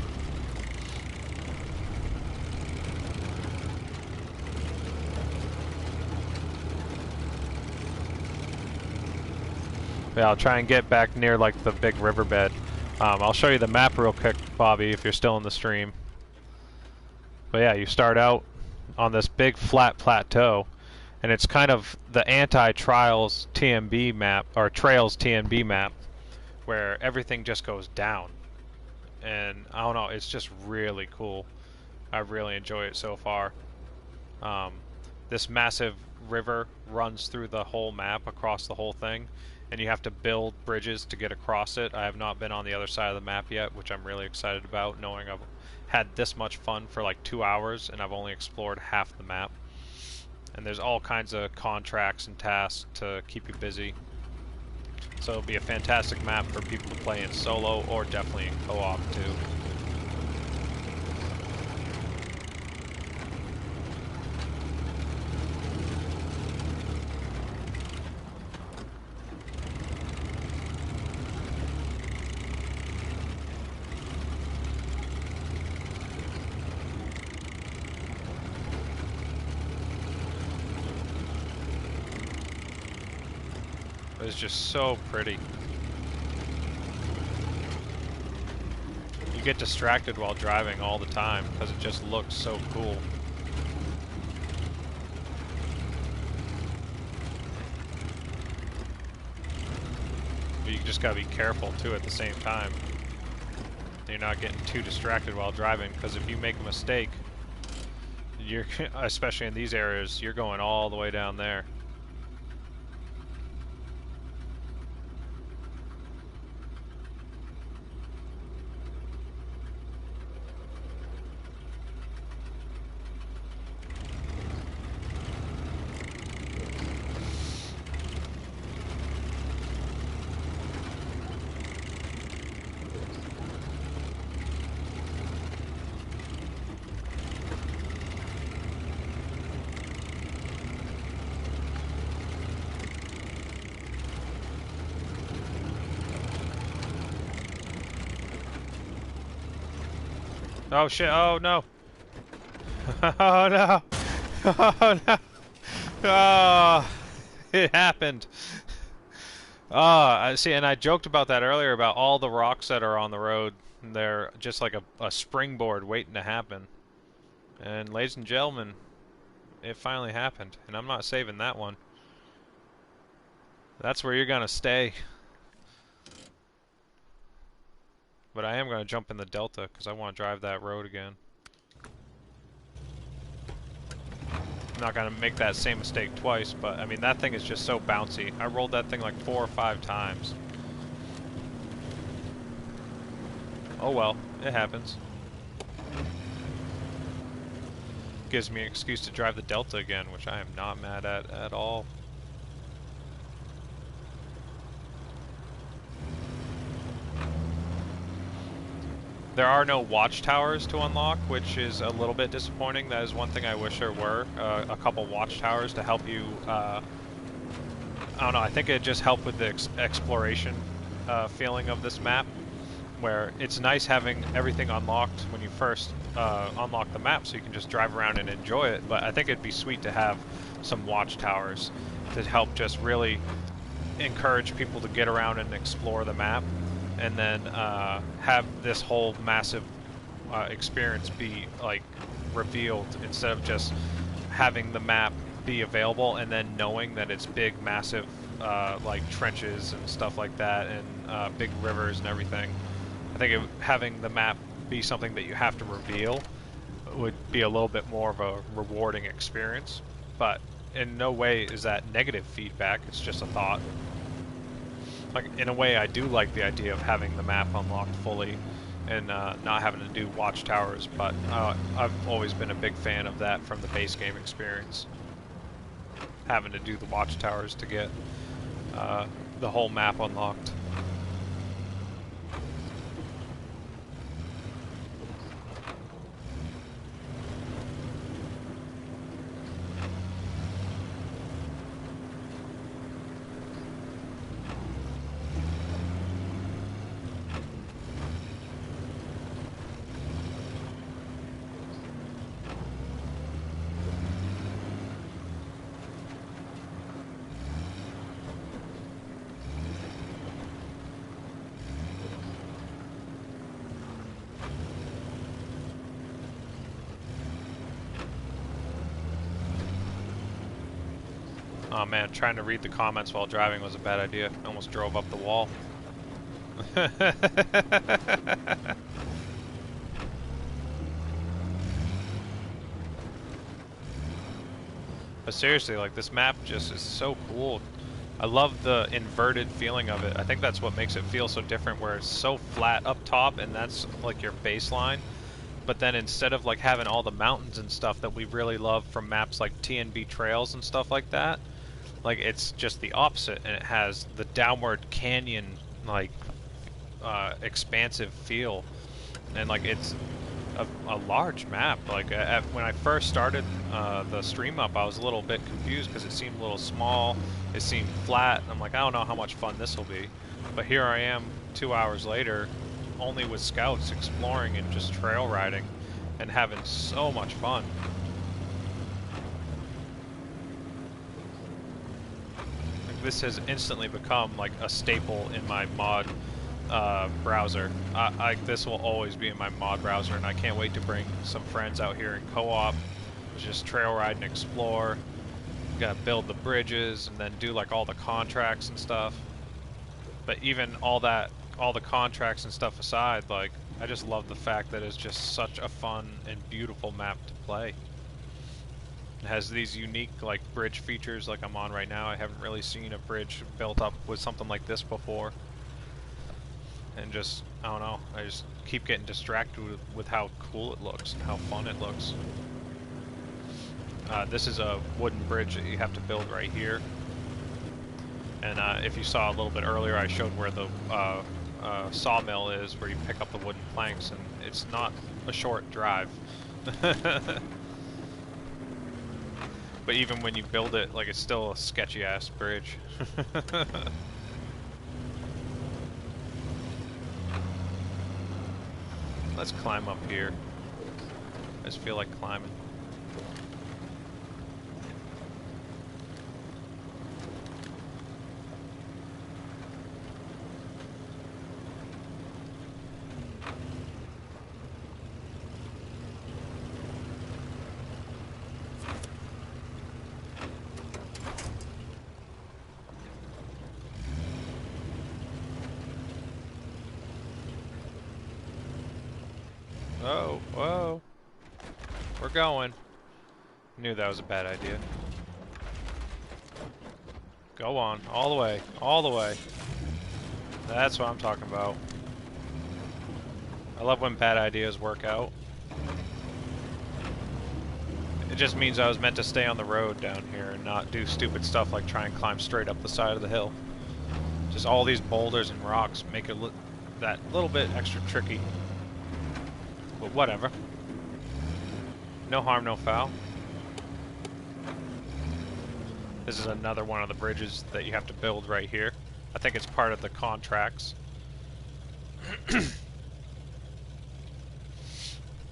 Yeah, I'll try and get back near like the big riverbed. I'll show you the map real quick, Bobby, if you're still in the stream. But yeah, you start out on this big flat plateau, and it's kind of the anti-Trials TMB map, or Trails TMB map, where everything just goes down. And I don't know, it's just really cool. I really enjoy it so far. This massive river runs through the whole map, across the whole thing, and you have to build bridges to get across it. I have not been on the other side of the map yet, which I'm really excited about, knowing I've had this much fun for like 2 hours and I've only explored half the map. And there's all kinds of contracts and tasks to keep you busy. So it'll be a fantastic map for people to play in solo or definitely in co-op too. It's just so pretty. You get distracted while driving all the time because it just looks so cool. But you just gotta be careful too at the same time. You're not getting too distracted while driving, because if you make a mistake, you're, especially in these areas, you're going all the way down there. Oh shit, oh no. Oh no. Oh no. Oh, it happened. I see, and I joked about that earlier about all the rocks that are on the road. They're just like a springboard waiting to happen. And ladies and gentlemen, it finally happened. And I'm not saving that one. That's where you're gonna stay. But I am going to jump in the Delta because I want to drive that road again. not gonna make that same mistake twice, but I mean that thing is just so bouncy. I rolled that thing like 4 or 5 times. Oh well, it happens. Gives me an excuse to drive the Delta again, which I am not mad at all. There are no watchtowers to unlock, which is a little bit disappointing. That is one thing I wish there were. A couple watchtowers to help you, I don't know, I think it just helped with the exploration feeling of this map, where it's nice having everything unlocked when you first unlock the map so you can just drive around and enjoy it, but I think it'd be sweet to have some watchtowers to help just really encourage people to get around and explore the map, and then have this whole massive experience be like revealed instead of just having the map be available and then knowing that it's big, massive like trenches and stuff like that, and big rivers and everything. I think having the map be something that you have to reveal would be a little bit more of a rewarding experience, but in no way is that negative feedback, it's just a thought. Like, in a way, I do like the idea of having the map unlocked fully and not having to do watchtowers, but I've always been a big fan of that from the base game experience. Having to do the watchtowers to get the whole map unlocked. Oh man, trying to read the comments while driving was a bad idea. I almost drove up the wall. But seriously, like, this map just is so cool. I love the inverted feeling of it. I think that's what makes it feel so different, where it's so flat up top and that's like your baseline. But then instead of like having all the mountains and stuff that we really love from maps like TNB Trails and stuff like that, like, it's just the opposite, and it has the downward canyon, like, expansive feel, and like it's a large map. Like, when I first started the stream up, I was a little bit confused because it seemed a little small, it seemed flat. I'm like, I don't know how much fun this will be, but here I am 2 hours later, only with scouts, exploring and just trail riding and having so much fun. This has instantly become like a staple in my mod browser. This will always be in my mod browser, and I can't wait to bring some friends out here in co-op, just trail ride and explore. Gotta build the bridges and then do like all the contracts and stuff. But even all the contracts and stuff aside, like, I just love the fact that it's just such a fun and beautiful map to play. It has these unique, like, bridge features like I'm on right now. I haven't really seen a bridge built up with something like this before. And just, I don't know, I just keep getting distracted with how cool it looks and how fun it looks. This is a wooden bridge that you have to build right here. And if you saw a little bit earlier, I showed where the sawmill is, where you pick up the wooden planks, and it's not a short drive. But even when you build it, like, it's still a sketchy-ass bridge. Let's climb up here. I just feel like climbing. Oh, whoa. We're going. Knew that was a bad idea. Go on, all the way, all the way. That's what I'm talking about. I love when bad ideas work out. It just means I was meant to stay on the road down here and not do stupid stuff like try and climb straight up the side of the hill. Just all these boulders and rocks make it that little bit extra tricky. But whatever. No harm, no foul. This is another one of the bridges that you have to build right here. I think it's part of the contracts.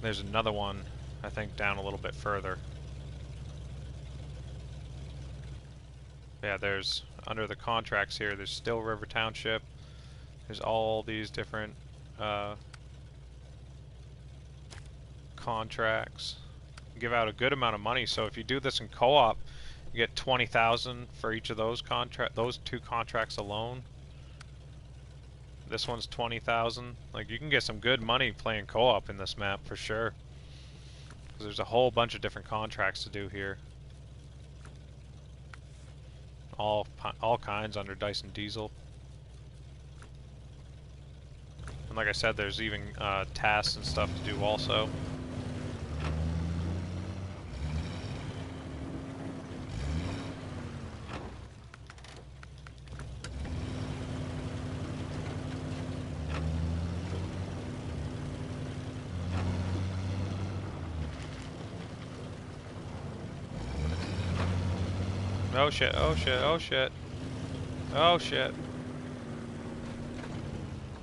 There's another one, I think, down a little bit further. Yeah, there's, under the contracts here, there's Still River Township. There's all these different contracts. You give out a good amount of money, so if you do this in co-op, you get 20,000 for each of those two contracts alone. This one's 20,000. Like, you can get some good money playing co-op in this map for sure. 'Cause there's a whole bunch of different contracts to do here. All kinds under Dyson Diesel. And like I said, there's even tasks and stuff to do also. Oh shit, oh shit, oh shit. Oh shit.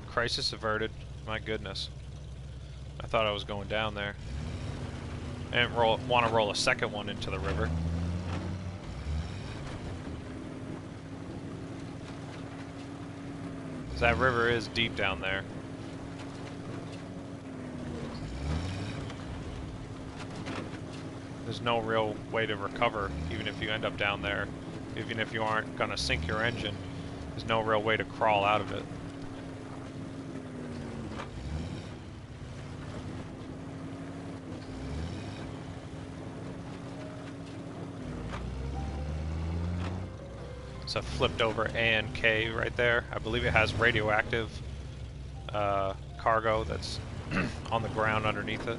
Crisis averted. My goodness. I thought I was going down there. I didn't want to roll a second one into the river. That river is deep down there. There's no real way to recover, even if you end up down there. Even if you aren't gonna sink your engine, there's no real way to crawl out of it. It's a flipped over A and K right there. I believe it has radioactive cargo that's on the ground underneath it.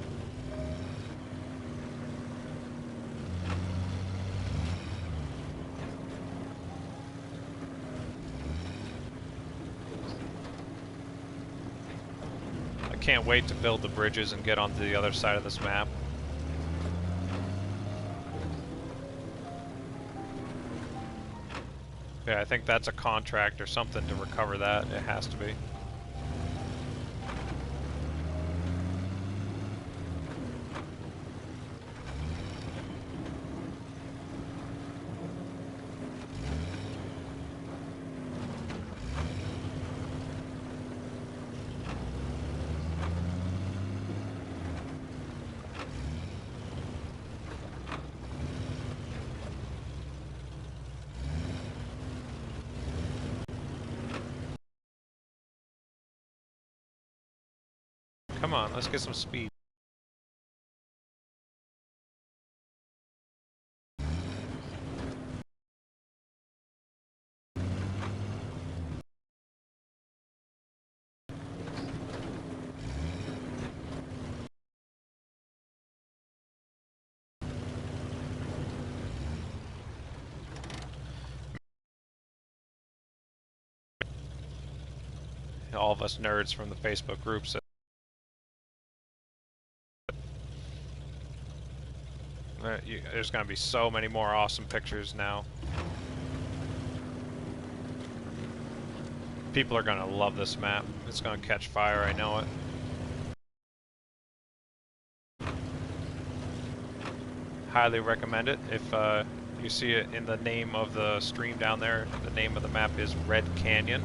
Can't wait to build the bridges and get onto the other side of this map. Yeah, I think that's a contract or something to recover that. It has to be. Come on, let's get some speed. All of us nerds from the Facebook groups. There's going to be so many more awesome pictures now. People are going to love this map. It's going to catch fire, I know it. Highly recommend it. If you see it in the name of the stream down there, the name of the map is Red Canyon.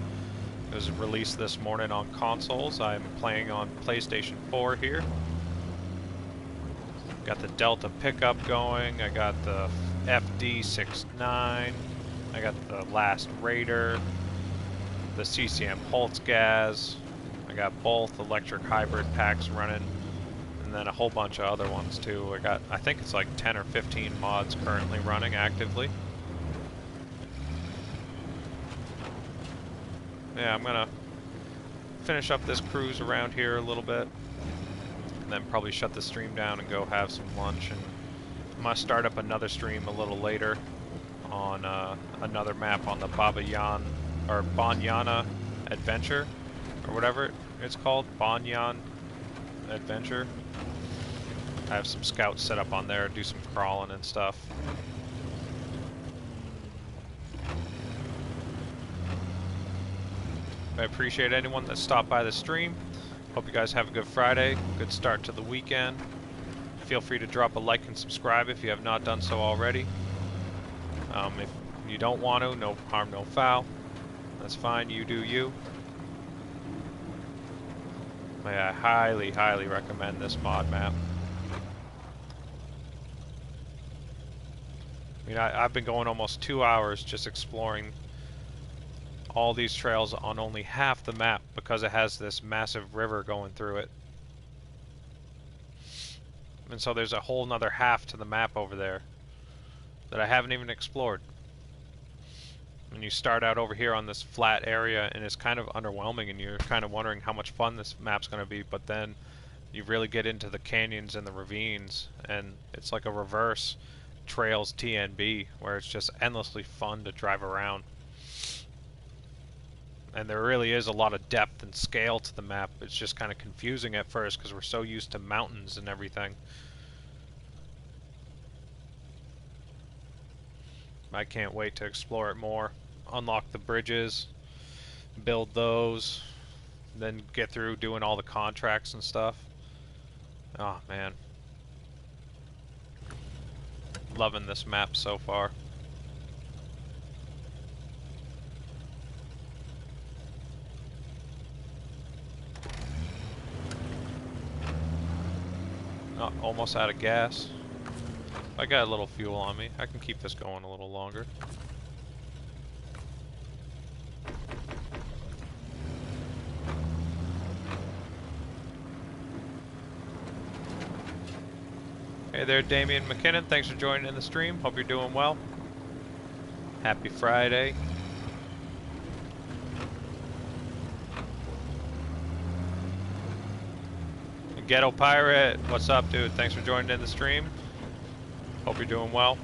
It was released this morning on consoles. I'm playing on PlayStation 4 here. Got the Delta pickup going, I got the FD69, I got the Last Raider, the CCM Holtz gas, I got both electric hybrid packs running, and and then a whole bunch of other ones too. I think it's like 10 or 15 mods currently running actively. Yeah, I'm gonna finish up this cruise around here a little bit, and then probably shut the stream down and go have some lunch. And I'm gonna start up another stream a little later on another map on the Banyana Adventure, or whatever it's called, Banyana Adventure. I have some scouts set up on there, do some crawling and stuff. I appreciate anyone that stopped by the stream. Hope you guys have a good Friday, good start to the weekend. Feel free to drop a like and subscribe if you have not done so already. If you don't want to, no harm, no foul. That's fine, you do you. I highly, highly recommend this mod map. I mean, I've been going almost 2 hours just exploring all these trails on only half the map because it has this massive river going through it. And so there's a whole nother half to the map over there that I haven't even explored. And you start out over here on this flat area and it's kind of underwhelming and you're kind of wondering how much fun this map's going to be, but then you really get into the canyons and the ravines and it's like a reverse Trails TNB where it's just endlessly fun to drive around. And there really is a lot of depth and scale to the map. It's just kind of confusing at first because we're so used to mountains and everything. I can't wait to explore it more. Unlock the bridges, build those, then get through doing all the contracts and stuff. Oh man. Loving this map so far. Oh, almost out of gas. I got a little fuel on me. I can keep this going a little longer. Hey there, Damian McKinnon. Thanks for joining in the stream. Hope you're doing well. Happy Friday. Ghetto Pirate, what's up, dude? Thanks for joining in the stream. Hope you're doing well.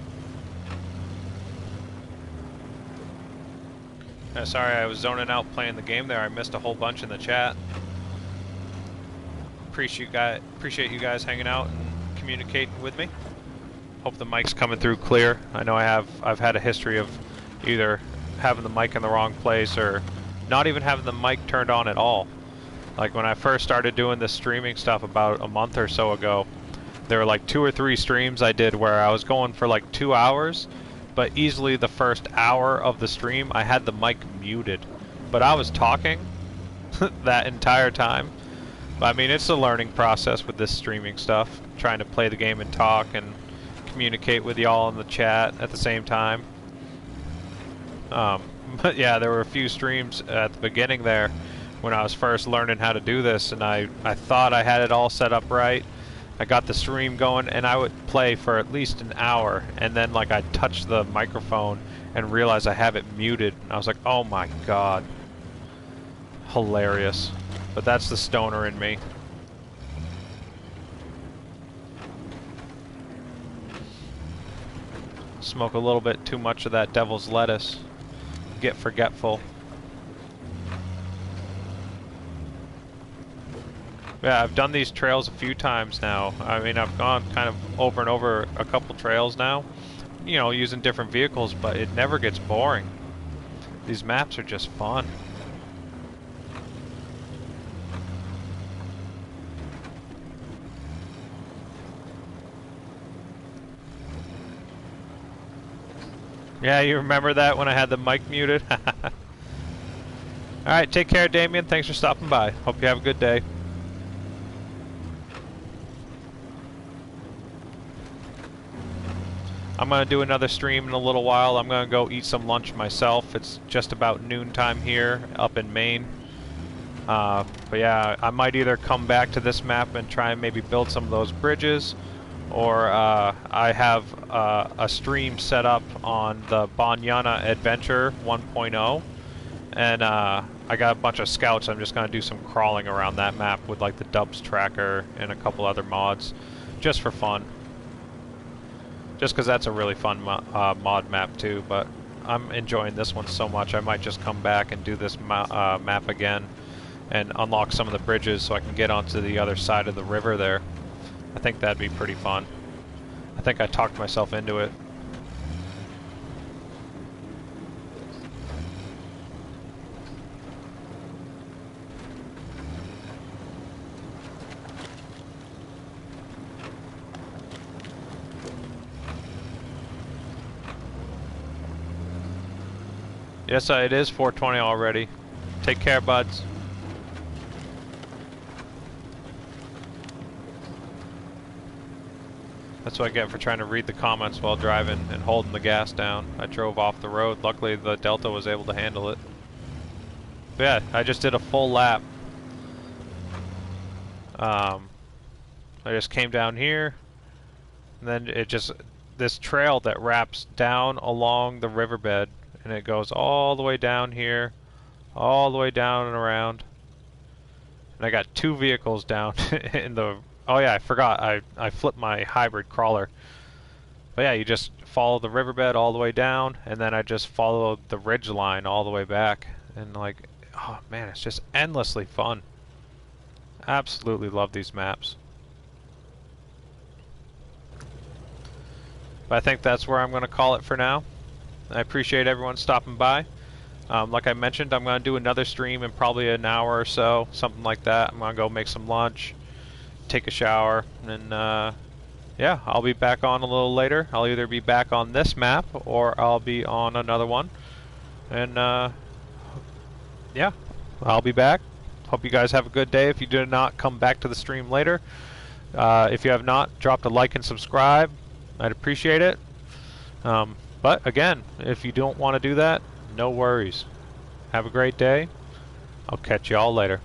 Sorry, I was zoning out playing the game there. I missed a whole bunch in the chat. Appreciate you guys hanging out and communicating with me. Hope the mic's coming through clear. I know I've had a history of either having the mic in the wrong place or not even having the mic turned on at all. Like when I first started doing this streaming stuff about a month or so ago, there were like 2 or 3 streams I did where I was going for like 2 hours, but easily the first hour of the stream I had the mic muted. But I was talking that entire time. I mean, it's a learning process with this streaming stuff, trying to play the game and talk and communicate with y'all in the chat at the same time. But yeah, there were a few streams at the beginning there when I was first learning how to do this, and I thought I had it all set up right. I got the stream going, and I would play for at least an hour, and then like I'd touch the microphone and realize I have it muted. I was like, oh my god. Hilarious. But that's the stoner in me. Smoke a little bit too much of that devil's lettuce. Get forgetful. Yeah, I've done these trails a few times now. I mean, I've gone kind of over and over a couple trails now, you know, using different vehicles, but it never gets boring. These maps are just fun. Yeah, you remember that when I had the mic muted? Alright, take care, Damien. Thanks for stopping by. Hope you have a good day. I'm going to do another stream in a little while. I'm going to go eat some lunch myself. It's just about noontime here up in Maine. But yeah, I might either come back to this map and try and maybe build some of those bridges, or I have a stream set up on the Banyana Adventure 1.0, and I got a bunch of scouts. I'm just going to do some crawling around that map with like the Dubs tracker and a couple other mods, just for fun. Just because that's a really fun mod map too, but I'm enjoying this one so much I might just come back and do this map again and unlock some of the bridges so I can get onto the other side of the river there. I think that'd be pretty fun. I think I talked myself into it. Yes, it is 4:20 already. Take care, buds. That's what I get for trying to read the comments while driving and holding the gas down. I drove off the road. Luckily, the Delta was able to handle it. But yeah, I just did a full lap. I just came down here, and then it just... this trail that wraps down along the riverbed, and it goes all the way down here, all the way down and around. And I got 2 vehicles down in the... oh yeah, I forgot, I flipped my hybrid crawler. But yeah, you just follow the riverbed all the way down, and then I just followed the ridge line all the way back. And like, oh man, it's just endlessly fun. Absolutely love these maps. But I think that's where I'm going to call it for now. I appreciate everyone stopping by. Like I mentioned, I'm going to do another stream in probably an hour or so, something like that. I'm going to go make some lunch, take a shower, and yeah, I'll be back on a little later. I'll either be back on this map or I'll be on another one. And yeah, I'll be back. Hope you guys have a good day. If you do not come back to the stream later, if you have not dropped a like and subscribe, I'd appreciate it. But again, if you don't want to do that, no worries. Have a great day. I'll catch you all later.